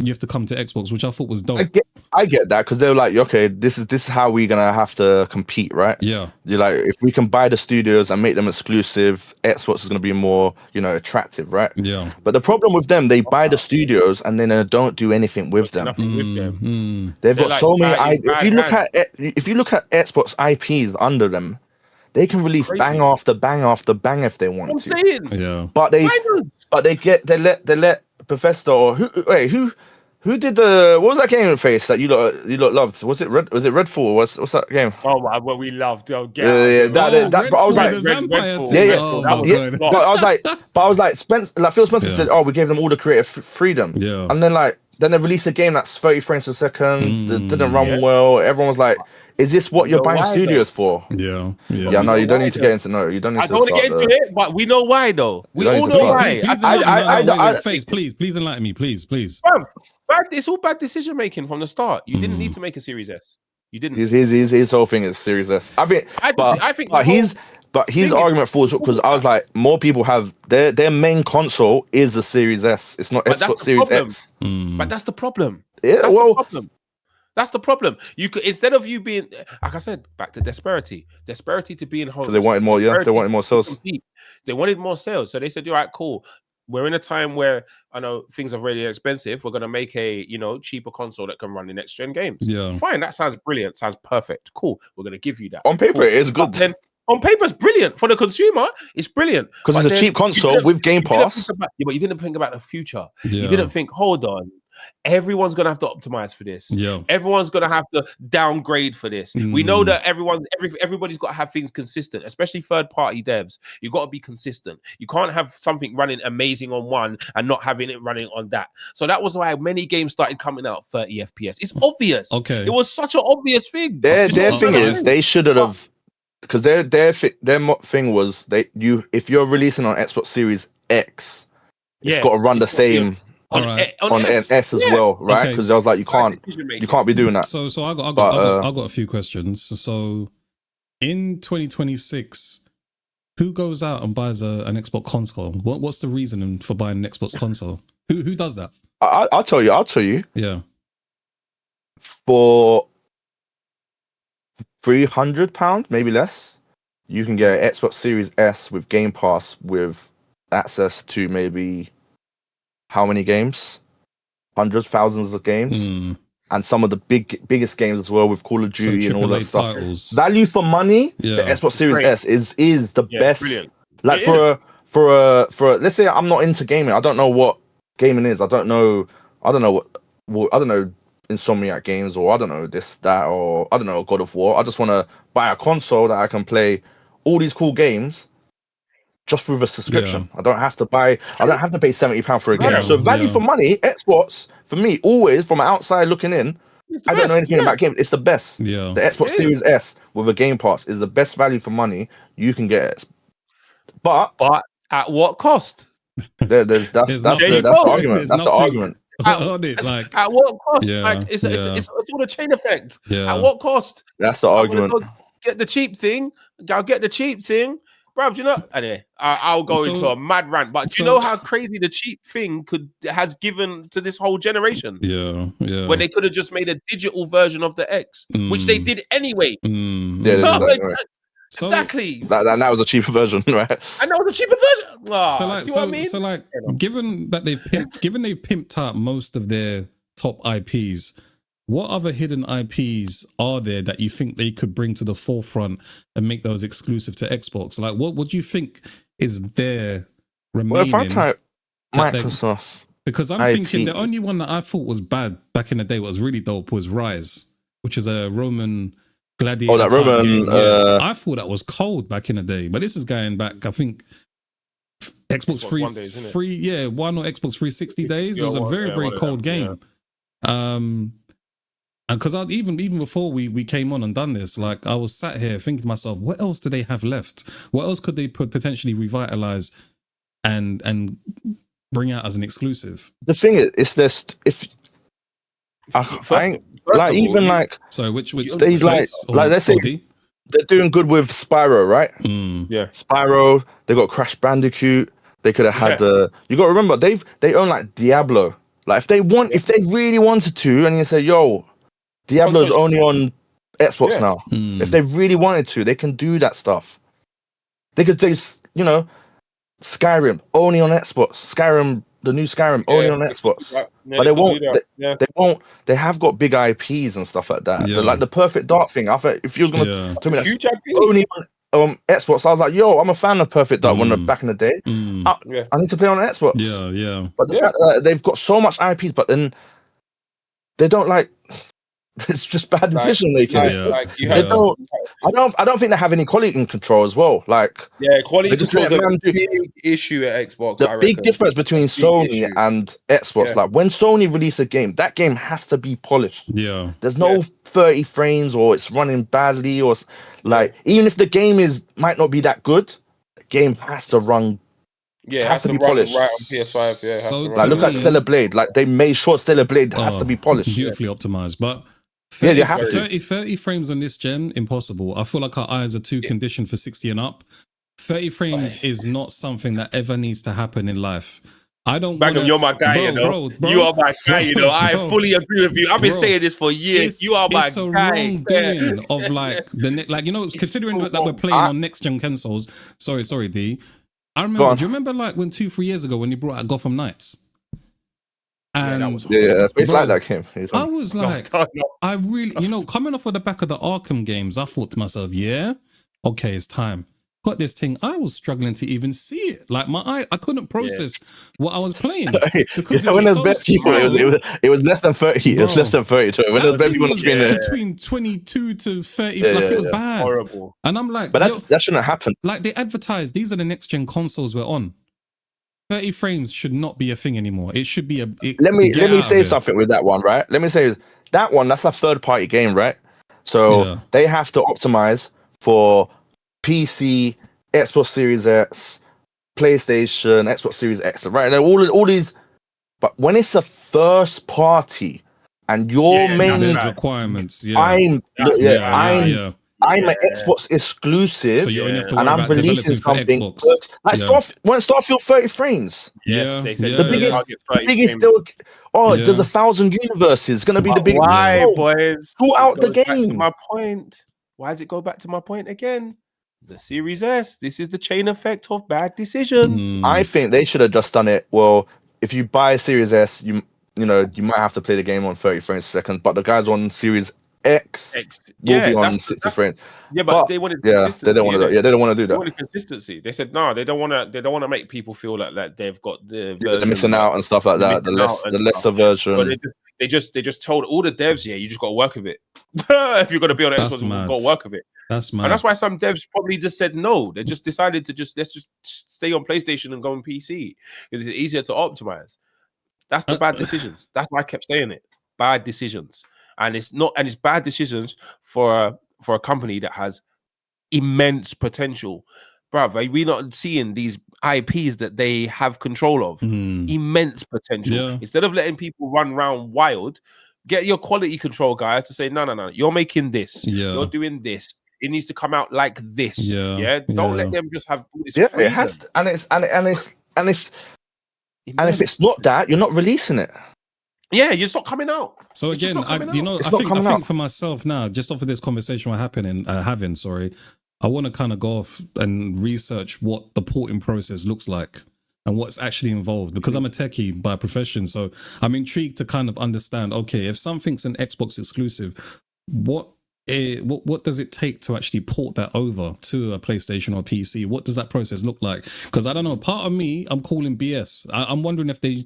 you have to come to Xbox, which I thought was dope. I get that because they were like, okay, this is how we're gonna have to compete, right? Yeah. You're like, if we can buy the studios and make them exclusive, Xbox is gonna be more, attractive, right? Yeah. But the problem with them, they buy the studios and then they don't do anything with them. Nothing with them. They've got so many. If you look at Xbox IPs under them, they can release bang after bang after bang if they want to. I'm saying. Yeah. But they let Bethesda or who did what was that game face that you lot loved? Was it Redfall? What's that game? Oh my, what we loved. Oh, that's what I was like. Redfall. But I was like, Phil Spencer said, "Oh, we gave them all the creative freedom." Yeah. And then they released a game that's 30 frames a second, that didn't run well. Everyone was like, "Is this what you're buying studios for?" Yeah. No, you don't need to get into you don't need to. I don't want to get into it, but we know why though. We all know why. Please enlighten me, please. It's all bad decision making from the start. You didn't need to make a Series S. You didn't. His whole thing is Series S. I think his argument falls because I was like, more people have their main console is the Series S. It's not Xbox Series X. But that's the problem. Yeah, the problem. That's the problem. You could, instead of you being, like I said, back to desperity to be in home. Because they wanted more. Yeah, they wanted more sales. They wanted more sales, so they said, "All right, cool. We're in a time where I know things are really expensive. We're going to make a cheaper console that can run the next gen games." Yeah, fine. That sounds brilliant. Sounds perfect. Cool. We're going to give you that. On paper, it is good. Then on paper, it's brilliant for the consumer. It's brilliant because it's a cheap console with Game Pass. But you didn't think about the future. Yeah. You didn't think, hold on. Everyone's gonna have to optimize for this. Yeah. Everyone's gonna have to downgrade for this. We know that everybody's got to have things consistent, especially third-party devs. You've got to be consistent. You can't have something running amazing on one and not having it running on that. So that was why many games started coming out 30 FPS. It's obvious. Okay. It was such an obvious thing. Their thing is they should have, because their thing was if you're releasing on Xbox Series X, it's got to run the same. On S as well, right? Because I was like, you can't be doing that. So I got a few questions. So in 2026, who goes out and buys an Xbox console? What's the reasoning for buying an Xbox console? Who does that? I'll tell you. Yeah. For £300, maybe less, you can get an Xbox Series S with Game Pass with access to maybe how many games? Hundreds, thousands of games, and some of the biggest games as well with Call of Duty and all that stuff. Titles. Value for money, the Xbox Series S is the best. Brilliant. Like for let's say I'm not into gaming. I don't know what gaming is. I don't know Insomniac games, or I don't know this, that, or I don't know God of War. I just want to buy a console that I can play all these cool games just with a subscription. I don't have to pay £70 for a game. So value for money, Xbox, for me, always from outside looking in, I don't know anything about games. It's the best. Yeah. The Xbox Series S with a Game Pass is the best value for money you can get. But at what cost? That's the argument. That's the argument. At what cost? Yeah, it's all a chain effect. Yeah. At what cost? That's the argument. Get the cheap thing. I'll get the cheap thing. Bruv, do you know? Anyway, I'll go into a mad rant. But do you know how crazy the cheap thing has given to this whole generation? Yeah. When they could have just made a digital version of the X, which they did anyway. Exactly. That was a cheaper version, right? And that was a cheaper version. What I mean? So given they've pimped out most of their top IPs, what other hidden IPs are there that you think they could bring to the forefront and make those exclusive to Xbox? Like, what do you think is there remaining? Well, if I type Microsoft, because I'm thinking the only one that I thought was bad back in the day, what was really dope, was Rise. which is a Roman gladiator. Oh, that Roman. Game. Yeah. I thought that was cold back in the day, but this is going back. I think Xbox 3, one or Xbox 360 days. It was a very cold game. Yeah. And because even before we came on and done this, like I was sat here thinking to myself, what else do they have left? What else could they potentially revitalize and bring out as an exclusive? The thing is, it's this. If so which they like let's say they're doing good with Spyro, right? Yeah, Spyro. They got Crash Bandicoot. They could have had you got to remember they own like Diablo. Like if they really wanted to, and you say, yo, Diablo's only on Xbox now. If they really wanted to, they can do that stuff. They could do, Skyrim only on Xbox. The new Skyrim only on Xbox. But they won't. They won't. They have got big IPs and stuff like that. Like the Perfect Dark thing. I thought if you was gonna tell me that's only on Xbox, I was like, yo, I'm a fan of Perfect Dark back in the day. I need to play on Xbox. Yeah. But the fact that they've got so much IPs, but then they don't like. It's just bad decision making. They don't. I don't think they have any quality control as well. Like quality control is a big issue at Xbox. The big difference between Sony and Xbox, like when Sony release a game, that game has to be polished. Yeah, there's no 30 frames or it's running badly or like even if the game might not be that good, the game has to run. Yeah, it has to be polished right on PS5. Yeah, so look at Stellar Blade. Like they made sure Stellar Blade has to be polished, beautifully optimized, but. 30 frames on this gen, impossible. I feel like our eyes are too conditioned for 60 and up. 30 frames is not something that ever needs to happen in life. I don't want to... You're my guy, bro. You are my guy, I fully agree with you. I've been saying this for years. You are my guy. It's a wrongdoing of considering that we're playing on next gen consoles. Sorry, D. I remember, do you remember like when 2-3 years ago when you brought out Gotham Knights? And it's like that game. I was like, I really, coming off of the back of the Arkham games, I thought to myself, okay, it's time. Got this thing. I was struggling to even see it. Like my eye, I couldn't process what I was playing because it was when so there's people, it was less than 30. Bro, it's less than 30. When there's people on the screen, between 22 to 30, it was bad. Horrible. And I'm like, but that shouldn't happen. Like they advertised, these are the next gen consoles we're on. 30 frames should not be a thing anymore. It should be let me say something with that one, right? Let me say that one, that's a third party game, right? So they have to optimize for PC, Xbox Series X, PlayStation, Xbox Series X, right? And all these, but when it's a first party and your main requirements, I'm an Xbox exclusive, so you only have to and I'm releasing something. Like Starfield 30 frames. Yes, they said the biggest still. There's 1,000 universes. It's gonna be the biggest. Why, boys? Go out the game. My point. Why does it go back to my point again? The Series S. This is the chain effect of bad decisions. I think they should have just done it. Well, if you buy a Series S, you might have to play the game on 30 frames a second, but the guys on Series X will be on 60 frames. Yeah, but they wanted consistency. They don't want to. They don't want to do that. They wanted consistency. They said no. They don't want to. They don't want to make people feel like they've got the version. They're missing out and stuff like that. The lesser version. But they just told all the devs, you just got to work with it. If you're going to be on Xbox, you've got to work with it. That's mad. And that's why some devs probably just said no. They just decided to let's just stay on PlayStation and go on PC because it's easier to optimize. That's the bad decisions. That's why I kept saying it. Bad decisions. And it's bad decisions for a company that has immense potential. Bruv, are we not seeing these IPs that they have control of? Immense potential. Yeah. Instead of letting people run around wild, get your quality control guy to say, no, you're making this. Yeah. You're doing this. It needs to come out like this. Yeah. Don't let them just have all this freedom. It has to, and if it's not that, you're not releasing it. Yeah, you're not coming out. So again, I think for myself now, just off of this conversation we're having, I want to kind of go off and research what the porting process looks like and what's actually involved, because I'm a techie by profession. So I'm intrigued to kind of understand, okay, if something's an Xbox exclusive, what does it take to actually port that over to a PlayStation or PC? What does that process look like? Because I don't know, part of me, I'm calling BS. I'm wondering if they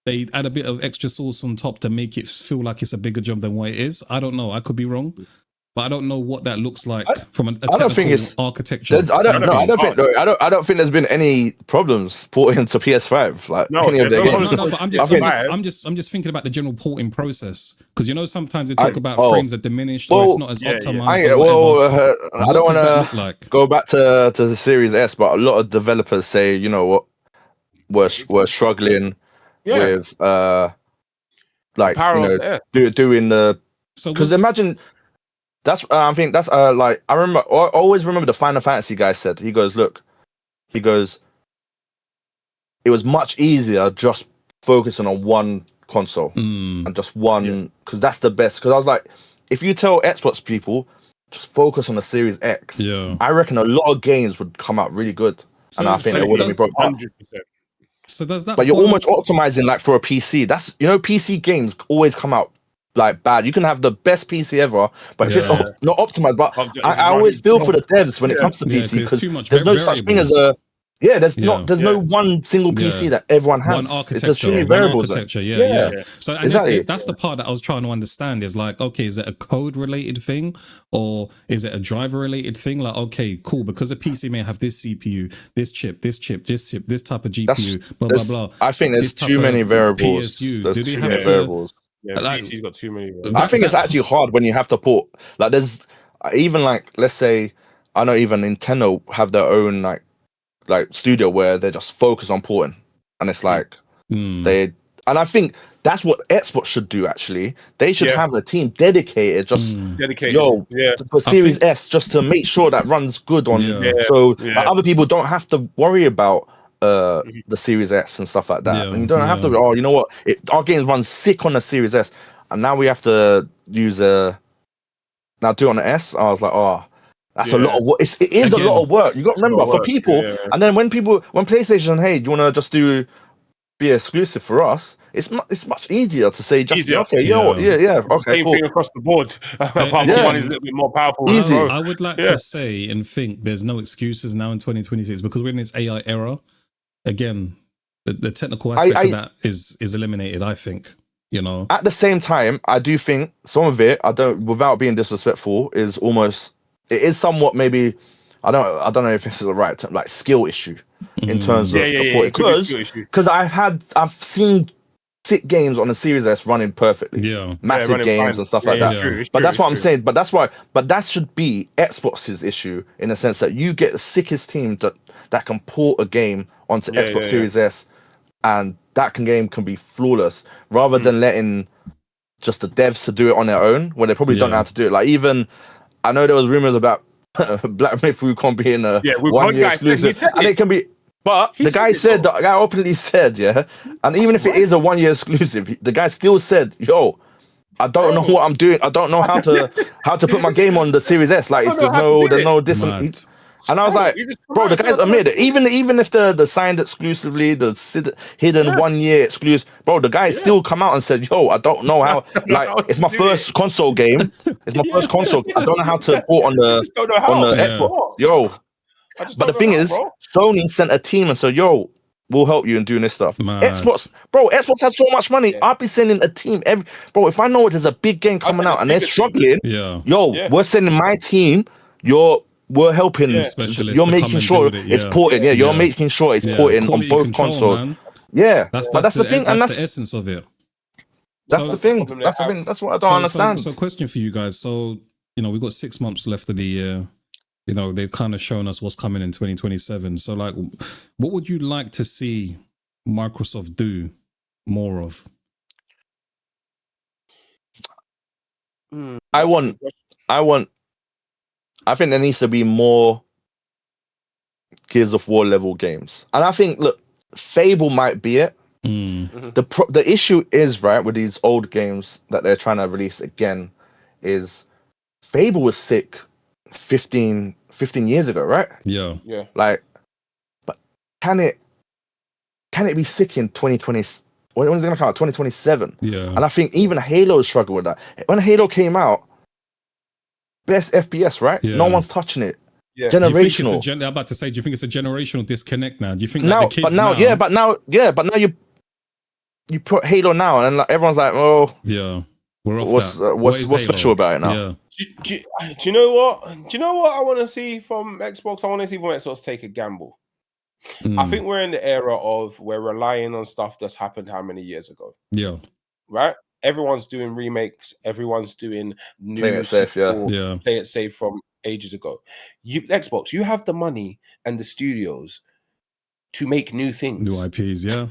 they add a bit of extra sauce on top to make it feel like it's a bigger job than what it is. I don't know. I could be wrong. But I don't know what that looks like from a technical architecture. I don't think there's been any problems porting to PS5. Like any of their games. No. But I'm just thinking about the general porting process, because you know sometimes they talk about frames are diminished or it's not as optimized. I don't want to go back to the Series S, but a lot of developers say, you know what, we're struggling with doing the because imagine. That's I think that's like I always remember the Final Fantasy guy said, he goes it was much easier just focusing on one console and just one, because that's the best. Because I was like, if you tell Xbox people just focus on the Series X, I reckon a lot of games would come out really good, and I think it wouldn't be broke. 100%. So does that? But you're almost optimizing like for a PC. That's, you know, PC games always come out like bad. You can have the best PC ever, but if it's not optimized. But I always feel for the devs when it comes to PC, because there's no such thing as a there's no one single PC that everyone has. One architecture, there's too many variables. So and that's the part that I was trying to understand, is like, okay, is it a code related thing or is it a driver related thing? Like, okay, cool, because a PC may have this CPU, this chip, this type of GPU, blah blah blah. I think there's too many variables. PSU. Do they have variables? Yeah, like, PC's got too many. I think it's actually hard when you have to port. Like, there's even like, let's say, I know even Nintendo have their own like studio where they just focus on porting, and it's like and I think that's what Xbox should do. Actually, they should have a team dedicated for Series S, just to make sure that runs good on. That other people don't have to worry about the Series S and stuff like that, and you don't have to. Oh, you know what? Our games run sick on the Series S, and now we have to use do it on the S. I was like, oh. That's a lot of work. It is a lot of work. You got to remember, for people, and then when PlayStation, hey, do you want to just be exclusive for us? It's much easier to say just okay, okay, same thing across the board. One is a little bit more powerful. Easy. I would like to say and think there's no excuses now in 2026, because we're in this AI era. Again, the technical aspect of that is eliminated, I think. You know. At the same time, I do think some of it, without being disrespectful, is almost. It is somewhat, maybe, I don't know if this is the right term, like skill issue in terms of because I've seen sick games on the Series S running perfectly, massive games fine. And stuff like that. But that's what I'm saying. But that should be Xbox's issue, in the sense that you get the sickest team that can port a game onto Xbox Series S, and that game can be flawless, rather than letting just the devs to do it on their own when they probably don't know how to do it. Like, even. I know there was rumors about Black Myth Wukong being a 1 year exclusive, and it can be. But the guy openly said, and even if it is a 1 year exclusive, the guy still said, "Yo, I don't know what I'm doing. I don't know how to put my game on the Series S. Like, there's no different." And I was like, bro, the guys admit it. Even if the signed exclusively, the hidden 1 year exclusive, bro, the guy still come out and said, yo, I don't know how. Like, it's my first console game. It's my first console. I don't know how to port on the Xbox. Yo. But the thing is, Sony sent a team and said, yo, we'll help you in doing this stuff. Xbox has so much money. I'll be sending a team if I know there's a big game coming out and they're struggling, we're sending my team, we're helping specialists. You're making sure it's ported. You're making sure it's ported on both consoles. Man. Yeah, that's the thing, and that's the essence of it. That's the thing. That's the thing. That's what I don't understand. So, question for you guys. So, we've got 6 months left of the year. They've kind of shown us what's coming in 2027. So, like, what would you like to see Microsoft do more of? I think there needs to be more Gears of War level games. And I think, look, Fable might be it. The issue is, right, with these old games that they're trying to release again, is Fable was sick 15 years ago, right? Yeah. Like, but can it be sick in 2020? When is it going to come out? 2027. Yeah. And I think even Halo struggled with that. When Halo came out, best FPS, right? No one's touching it. Generational. I'm about to say, do you think it's a generational disconnect now? Do you think now, the kids but now, you put Halo now, and like, everyone's like, oh, yeah, we're off what's special about it now? Yeah. Do you know what? Do you know what I want to see from Xbox? I want to see from Xbox take a gamble. I think we're in the era of we're relying on stuff that's happened how many years ago? Yeah. Right? Everyone's doing remakes. Everyone's doing new Play it safe, play it safe from ages ago. Xbox, you have the money and the studios to make new things. New IPs, yeah.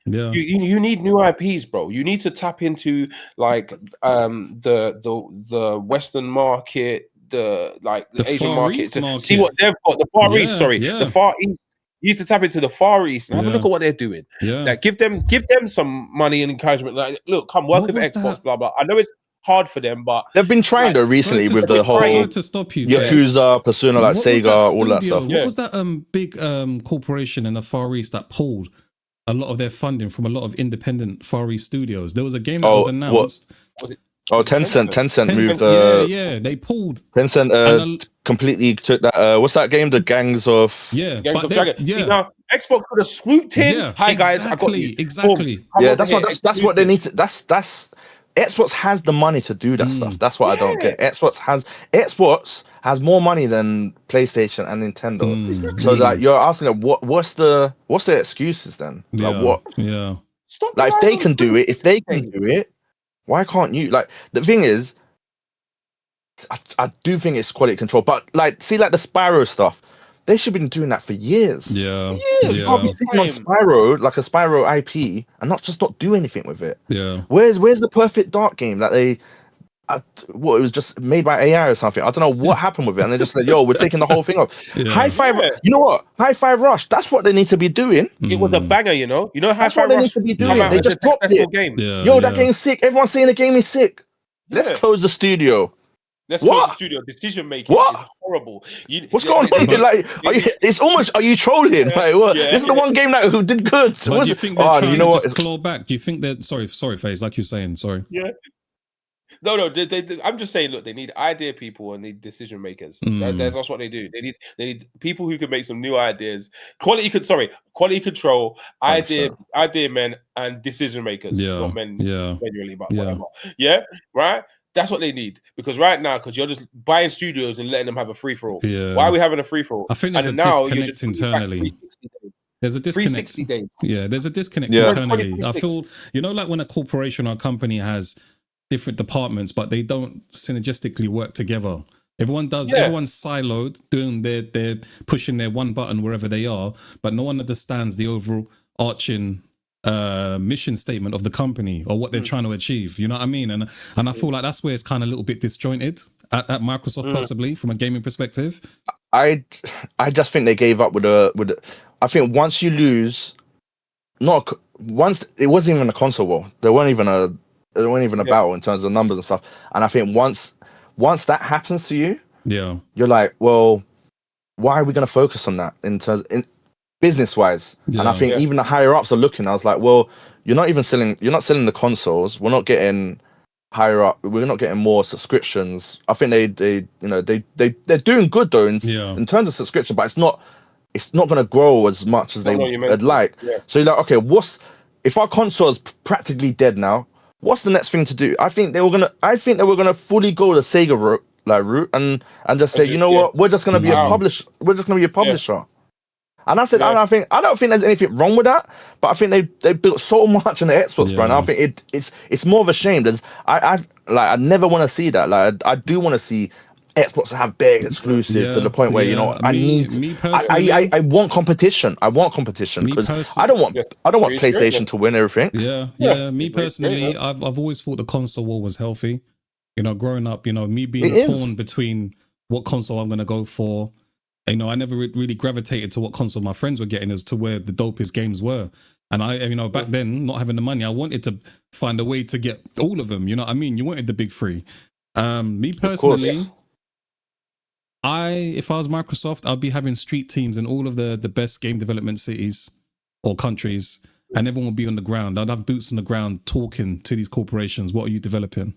Yeah. You need new IPs, bro. You need to tap into like the Western market, the Asian market to see what they've got. The Far East, the Far East. You need to tap into the Far East and have a look at what they're doing. Yeah. Like give them some money and encouragement. Like, look, come work with Xbox, blah blah. I know it's hard for them, but they've been trying though recently with the whole to stop you, Yakuza, Persona, like Saga, all that stuff. What was that big corporation in the Far East that pulled a lot of their funding from a lot of independent Far East studios? There was a game that was announced. Tencent moved. They pulled. Tencent completely took that. What's that game? The Gangs of Dragon. See now, Xbox could have swooped in. Yeah, Hi guys, I got you. Exactly. Yeah, that's what they need to. That's Xbox has the money to do that stuff. That's what I don't get. Xbox has more money than PlayStation and Nintendo. So like you're asking them, what's the excuses then? Like what? Yeah. Stop. Like if they can do it, why can't you? Like the thing is, I do think it's quality control, but like see like the Spyro stuff, they should have been doing that for years. Yeah. You can't be sitting on Spyro, like a Spyro IP, and not do anything with it. Yeah. Where's the Perfect Dark game that it was just made by AI or something? I don't know what happened with it, and they just said, "Yo, we're taking the whole thing off." Hi-Fi, you know what? Hi-Fi Rush. That's what they need to be doing. It was a banger, you know. That's what they need to be doing. They just dropped it. Game. Yo, that game's sick. Everyone's saying the game is sick. Let's close the studio. Let's close the studio. Decision making is horrible. What's going on? Like, it's almost. Are you trolling? Like, what? This is the one game that who did good. But do you think they're trying to just claw back? Do you think that? Sorry, FaZe, like you're saying. Sorry. Yeah. No. I'm just saying. Look, they need idea people and need decision makers. That's what they do. They need people who can make some new ideas. Quality control, idea men, and decision makers. Not men manually, but whatever. Yeah, right. That's what they need because right now, because you're just buying studios and letting them have a free for all. Yeah. Why are we having a free for all? I think there's a disconnect internally. There's a disconnect. 360 days. Yeah, there's a disconnect internally. I feel, like when a corporation or a company has different departments, but they don't synergistically work together. Everyone's siloed, doing they're pushing their one button wherever they are, but no one understands the overarching mission statement of the company or what they're trying to achieve. You know what I mean? And I feel like that's where it's kind of a little bit disjointed at Microsoft, possibly from a gaming perspective. I just think they gave up with I think once you lose, once it wasn't even a console war. There weren't even a battle in terms of numbers and stuff. And I think once that happens to you, you're like, well, why are we going to focus on that in business wise? And I think even the higher ups are looking. I was like, well, you're not selling the consoles. We're not getting higher up. We're not getting more subscriptions. I think they're doing good though in terms of subscription, but it's not going to grow as much as they'd like. So you're like, okay, if our console is practically dead now? What's the next thing to do? I think they were gonna fully go the Sega route and just say, you know what, we're just gonna be a publisher. We're just gonna be a publisher. And I said, I don't think there's anything wrong with that, but I think they built so much on the Xbox brand. I think it's more of a shame. I never want to see that. Like I do want to see Xbox have big exclusives to the point where I want competition. I want competition because I don't want PlayStation to win everything. Me personally, I've always thought the console war was healthy. Growing up, me being torn between what console I'm going to go for. I never really gravitated to what console my friends were getting as to where the dopest games were. And I, back then, not having the money, I wanted to find a way to get all of them. You know what I mean? You wanted the big three. Me personally, if I was Microsoft, I'd be having street teams in all of the best game development cities or countries, and everyone would be on the ground. I'd have boots on the ground talking to these corporations. What are you developing?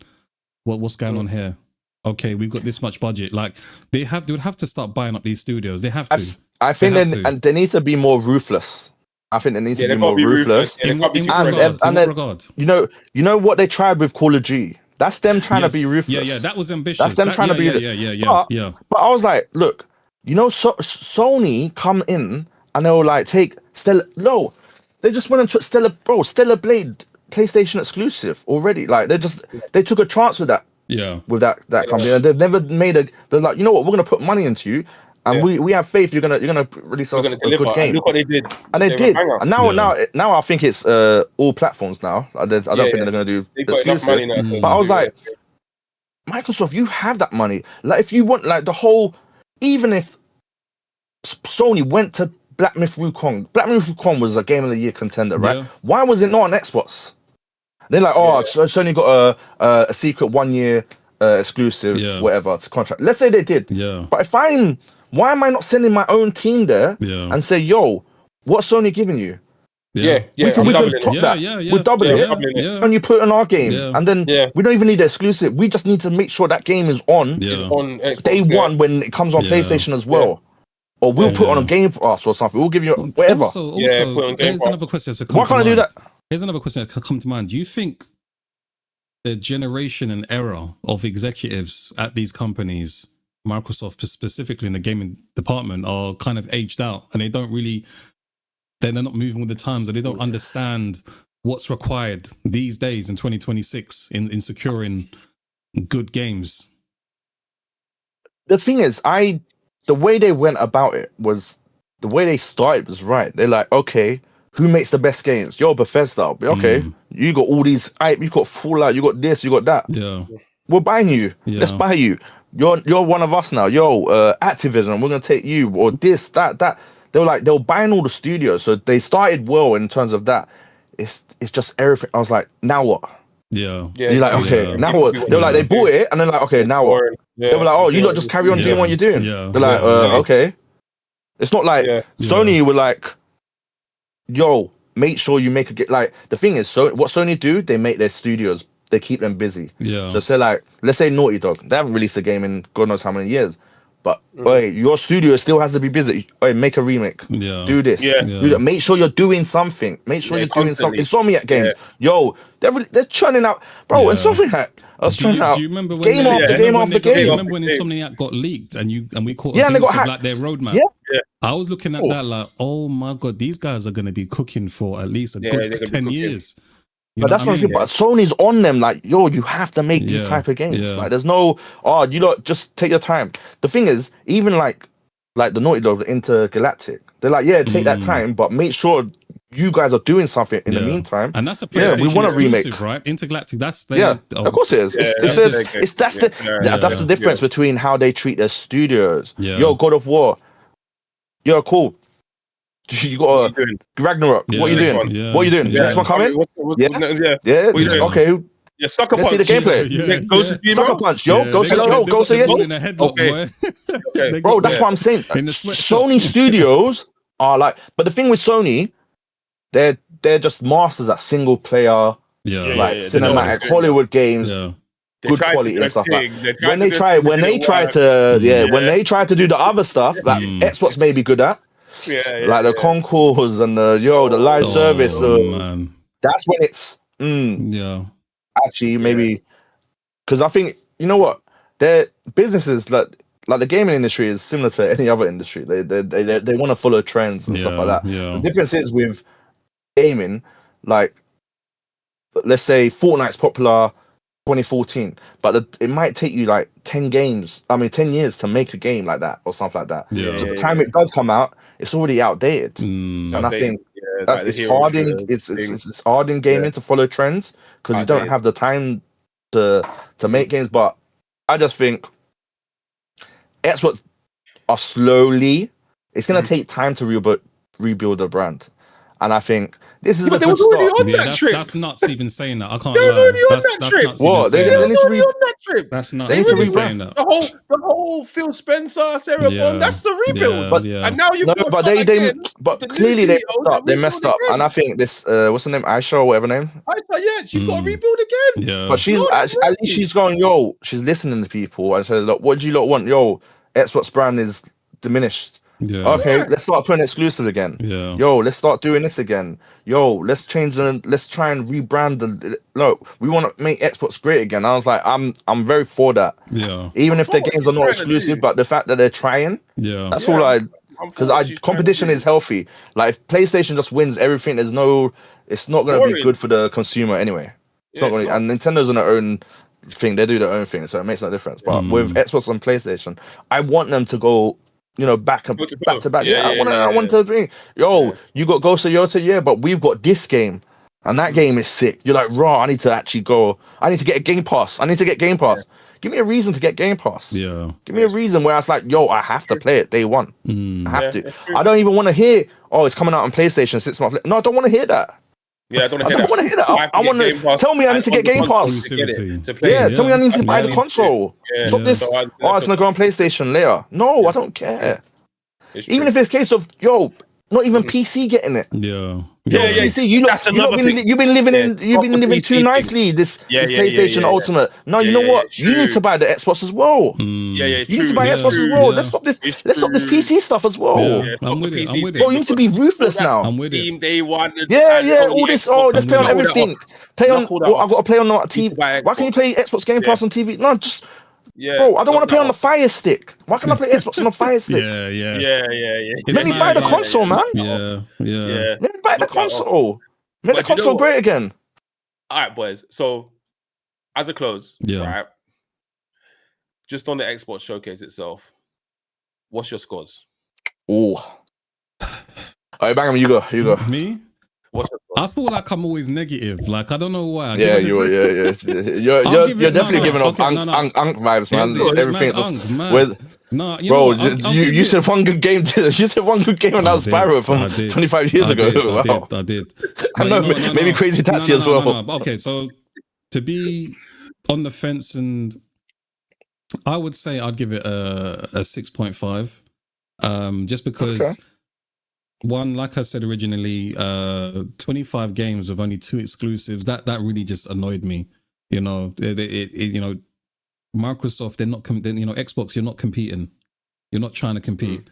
What's going on here? Okay, we've got this much budget. Like they would have to start buying up these studios. They have to. I think they need to be more ruthless. I think they need to be more ruthless. In what regard? You know what they tried with Call of Duty? That's them trying to be ruthless. Yeah, that was ambitious. That's them trying to be. Yeah. But I was like, look, Sony come in and they were like, take Stella. No, they just went and took Stella Blade, PlayStation exclusive already. Like they took a chance with that. Yeah. With that company, and they've never made they're like, you know what, we're gonna put money into you. And we have faith you're gonna release us a good game. Look what they did. And they did. And now I think it's all platforms now. I don't think they're gonna do exclusive. Money now, but I was like, Microsoft, you have that money. Like if you want like the whole, even if Sony went to Black Myth Wukong was a Game of the Year contender, right? Yeah. Why was it not on Xbox? They're like, Sony got a secret 1 year exclusive, whatever, it's a contract. Let's say they did. Yeah. But why am I not sending my own team there and say, yo, what's Sony giving you? We can top that. We're doubling it. And you put it on our game. Yeah. And then we don't even need the exclusive. We just need to make sure that game is on Xbox, day one when it comes on PlayStation as well. Or we'll put it on a Game Pass or something. We'll give you whatever. Also, here's another question to come Why can't I do that? Here's another question that come to mind. Do you think the generation and era of executives at these companies, Microsoft specifically in the gaming department, are kind of aged out and they're not moving with the times, or they don't understand what's required these days in 2026 in securing good games? The thing is, the way they went about it was, the way they started was right. They're like, okay, who makes the best games? You're Bethesda. Okay, you got all these, you got Fallout, you got this, you got that. Yeah, we're buying you. Let's buy you. You're one of us now. Activision, we're gonna take you, or this, that. They were buying all the studios, so they started well in terms of that. It's just everything. I was like, now what? Yeah. You're like, okay, now what? They were like, they bought it, and then like, okay, now what? They were like, oh, you not just carry on doing what you're doing. Yeah. They're like, okay. It's not like Sony were like, yo, make sure you make a game. Like the thing is, so what Sony do, they make their studios, they keep them busy. Yeah. So say like, let's say Naughty Dog, they haven't released a game in God knows how many years, but your studio still has to be busy. Make a remake. Yeah. Do this. Yeah. Do that. Make sure you're doing something. Make sure you're doing something. Insomniac games. Yo, they're churning out, bro. Insomniac. Do you remember when game after game after game? Do you remember when Insomniac got leaked and we caught a glimpse of like their roadmap? Yeah. I was looking at that like, oh my god, these guys are going to be cooking for at least a good 10 years. But that's what I mean. But Sony's on them, like, yo, you have to make these type of games. Like, there's no, you don't just take your time. The thing is, even like the Naughty Dog, the Intergalactic, they're like, take that time, but make sure you guys are doing something in the meantime. And that's a PlayStation we want a remake, right? Intergalactic, that's their, of course it is. That's the difference between how they treat their studios. Yo, God of War, yo, cool. You got Ragnarok. What are you doing? What are you doing? Next one coming? Okay. Yeah, Sucker Punch. Let's see the gameplay. Sucker Punch. Go say okay. Bro, that's what I'm saying. Sony studios are like, but the thing with Sony, they're just masters at single player, cinematic Hollywood games. Good quality and stuff like that. When they try to do the other stuff that Xbox may be good at, like the concourse and the live service. Man. That's when it's actually maybe, because I think, you know what, their businesses like the gaming industry is similar to any other industry. They want to follow trends and stuff like that. The difference is with gaming, like let's say Fortnite's popular 2014, but it might take you like 10 years to make a game like that or something like that. So the time it does come out, it's already outdated. And I think it's hard in gaming to follow trends because you don't have the time to make games. But I just think Xbox are slowly. It's gonna take time to rebuild the brand, and I think this is. But they was already on that trip. That's nuts. Even saying that, I can't. They was already on that trip. What? They was already on that trip. That's nuts. Even saying that. The whole Phil Spencer, Sarah Bond. That's the rebuild. And now you. But clearly they messed up. And I think this. What's her name? Aisha or whatever name. Aisha, she's got to rebuild again. Yeah. But at least she's going. Yo, she's listening to people and says, look, what do you lot want? Yo, Xbox brand is diminished. Yeah. Okay, let's start putting exclusive again. Yeah. Yo, let's start doing this again. Yo, let's try and rebrand the. Look, we want to make Xbox great again. I was like, I'm very for that. Yeah. Even if their games are not exclusive, but the fact that they're trying, that's all I. Because competition is healthy. Like if PlayStation just wins everything, it's not going to be good for the consumer anyway. It's not going to, and Nintendo's on their own thing. They do their own thing, so it makes no difference. But with Xbox and PlayStation, I want them to go, back to back. I want to bring. Yo, you got Ghost of Yota, but we've got this game, and that game is sick. You're like, raw. I need to actually go. I need to get a Game Pass. Yeah. Give me a reason to get Game Pass. Yeah. Give me a reason where I was like, yo, I have to play it day one. I have to. I don't even want to hear, it's coming out on PlayStation 6 months later. No, I don't want to hear that. Yeah, I don't want to hear that. I want to tell me I need to get Game Pass. Tell me I need to buy the console. Stop this. It's gonna go on PlayStation later. No, I don't care. Even if it's a case of not even PC getting it. Yeah. PC, you've been living too nicely. This PlayStation Ultimate. No, you know what? You need to buy the Xbox as well. You need to buy Xbox as well. Let's stop this. Let's stop this PC stuff as well. I'm with it. Bro, you need to be ruthless now. I'm with it. Day one. All this. Let's play on everything. I've got to play on TV. Why can't you play Xbox Game Pass on TV? No, just. Bro, I don't want to play on the Fire Stick. Why can't I play Xbox on the Fire Stick? Yeah. Let me buy the console, man. Yeah. Let me buy the console. Make the console great again. All right, boys. So, as a close, right? Just on the Xbox showcase itself, what's your scores? Oh. All right, Bangam, you go. Me? I feel like I'm always negative. Like I don't know why. You're definitely giving off Unk vibes, man. Everything. Bro, you said one good game. You said one good game on that Spyro from 25 years ago. I did. I know, maybe Crazy Taxi as well. Okay, so to be on the fence, and I would say I'd give it a 6.5, just because. Okay. One, like I said originally, 25 games with only 2 exclusives. That really just annoyed me. Microsoft, they're not. Xbox, you're not competing. You're not trying to compete.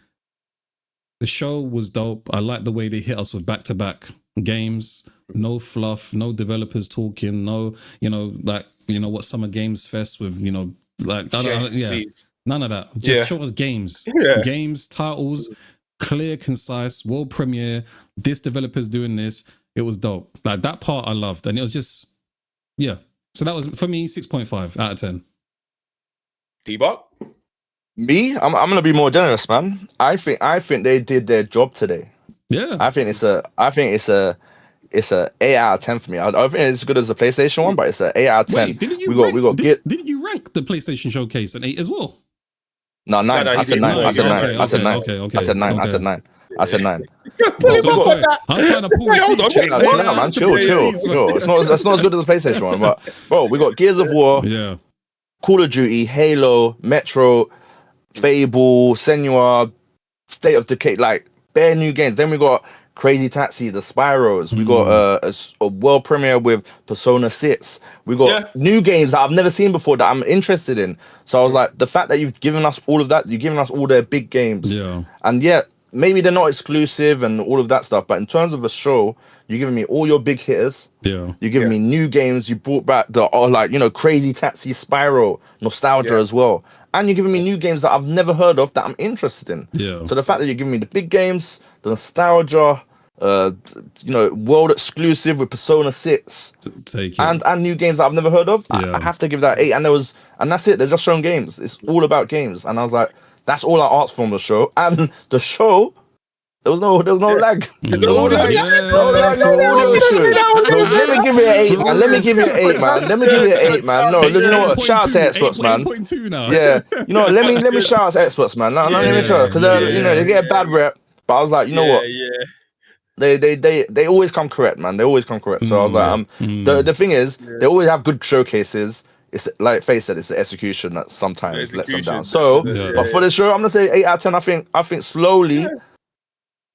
The show was dope. I like the way they hit us with back-to-back games. No fluff. No developers talking. No, what Summer Games Fest with. None of that. Just show us games. Games, titles. Clear, concise, world premiere. This developer's doing this. It was dope. Like that part I loved, and it was just, So that was for me 6.5 out of 10. D-Bot? Me, I'm gonna be more generous, man. I think they did their job today. Yeah, I think it's a 8 out of 10 for me. I don't think it's as good as the PlayStation one, but it's an 8 out of 10. Wait, didn't you rank the PlayStation Showcase an 8 as well? No, 9. I said 9. I said 9. Okay. I said 9. I said 9. Sorry. I was trying to pull the Chill. It's not as good as the PlayStation one, but bro, we got Gears of War, Call of Duty, Halo, Metro, Fable, Senua, State of Decay, like bare new games. Then we got Crazy Taxi, the Spyros. We got a world premiere with Persona 6. We got new games that I've never seen before that I'm interested in. So I was like, the fact that you've given us all of that, you've given us all their big games. Yeah. And maybe they're not exclusive and all of that stuff, but in terms of a show, you're giving me all your big hitters. Yeah. You're giving me new games. You brought back Crazy Taxi, Spyro, nostalgia as well. And you're giving me new games that I've never heard of that I'm interested in. Yeah. So the fact that you're giving me the big games, the nostalgia, world exclusive with Persona 6 and new games that I've never heard of, I have to give that 8. And that's it. They're just showing games. It's all about games. And I was like, that's all I asked from the show. And the show, there was no lag. Let me give it an 8, man. Let me give it an 8, man. No, you know what? Shout out to Xbox, man. 8.2 now. Yeah, let me shout out to Xbox, man. No, let me shout out because they get a bad rep. But I was like, you know what? They always come correct, man. They always come correct. So I was like, the thing is, they always have good showcases. It's like Faye said, it's the execution that sometimes lets them down. So, but for the show, I'm gonna say 8 out of 10. I think slowly,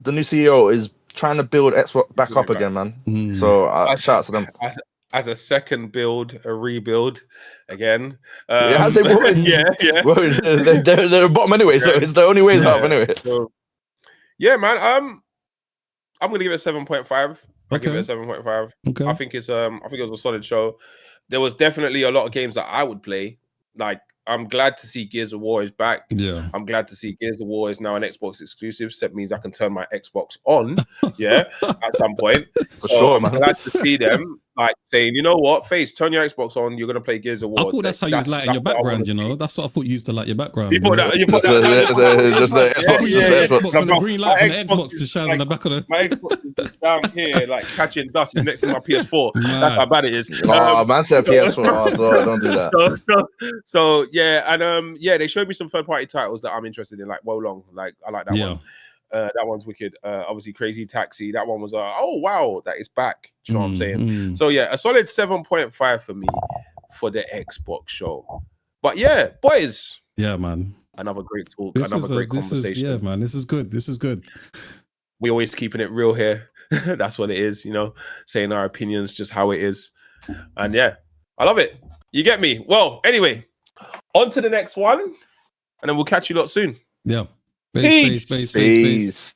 the new CEO is trying to build Xbox back up again, man. So shout out to them. As a second a rebuild again. As they brought in, Well, they're bottom anyway, so it's the only way up anyway. Yeah, man. I'm gonna give it a 7.5. I'll give it a 7.5. Okay. I think it was a solid show. There was definitely a lot of games that I would play. Like, I'm glad to see Gears of War is back. Yeah. I'm glad to see Gears of War is now an Xbox exclusive. So that means I can turn my Xbox on, at some point. For sure, man. I'm glad to see them like saying, you know what, Face, turn your Xbox on. You're gonna play Gears of War. I thought that's how you was lighting your background. You know, that's what I thought you used to light your background. You put that. Just the Xbox and the green light from the Xbox just shines on the back of the. My Xbox is down here, like catching dust next to my PS4. That's how bad it is. Man said PS4. Don't do that. So yeah, and they showed me some third-party titles that I'm interested in, like Wolong. Like I like that one. That one's wicked. Obviously, Crazy Taxi. That one was oh wow, that is back. Do you know what I'm saying? So yeah, a solid 7.5 for me for the Xbox show. But yeah, boys. Yeah, man. Another great talk. Another great conversation. Yeah, man. This is good. This is good. We always keeping it real here. That's what it is. You know, saying our opinions, just how it is. And yeah, I love it. You get me? Well, anyway, on to the next one, and then we'll catch you lot soon. Yeah. Peace. Peace.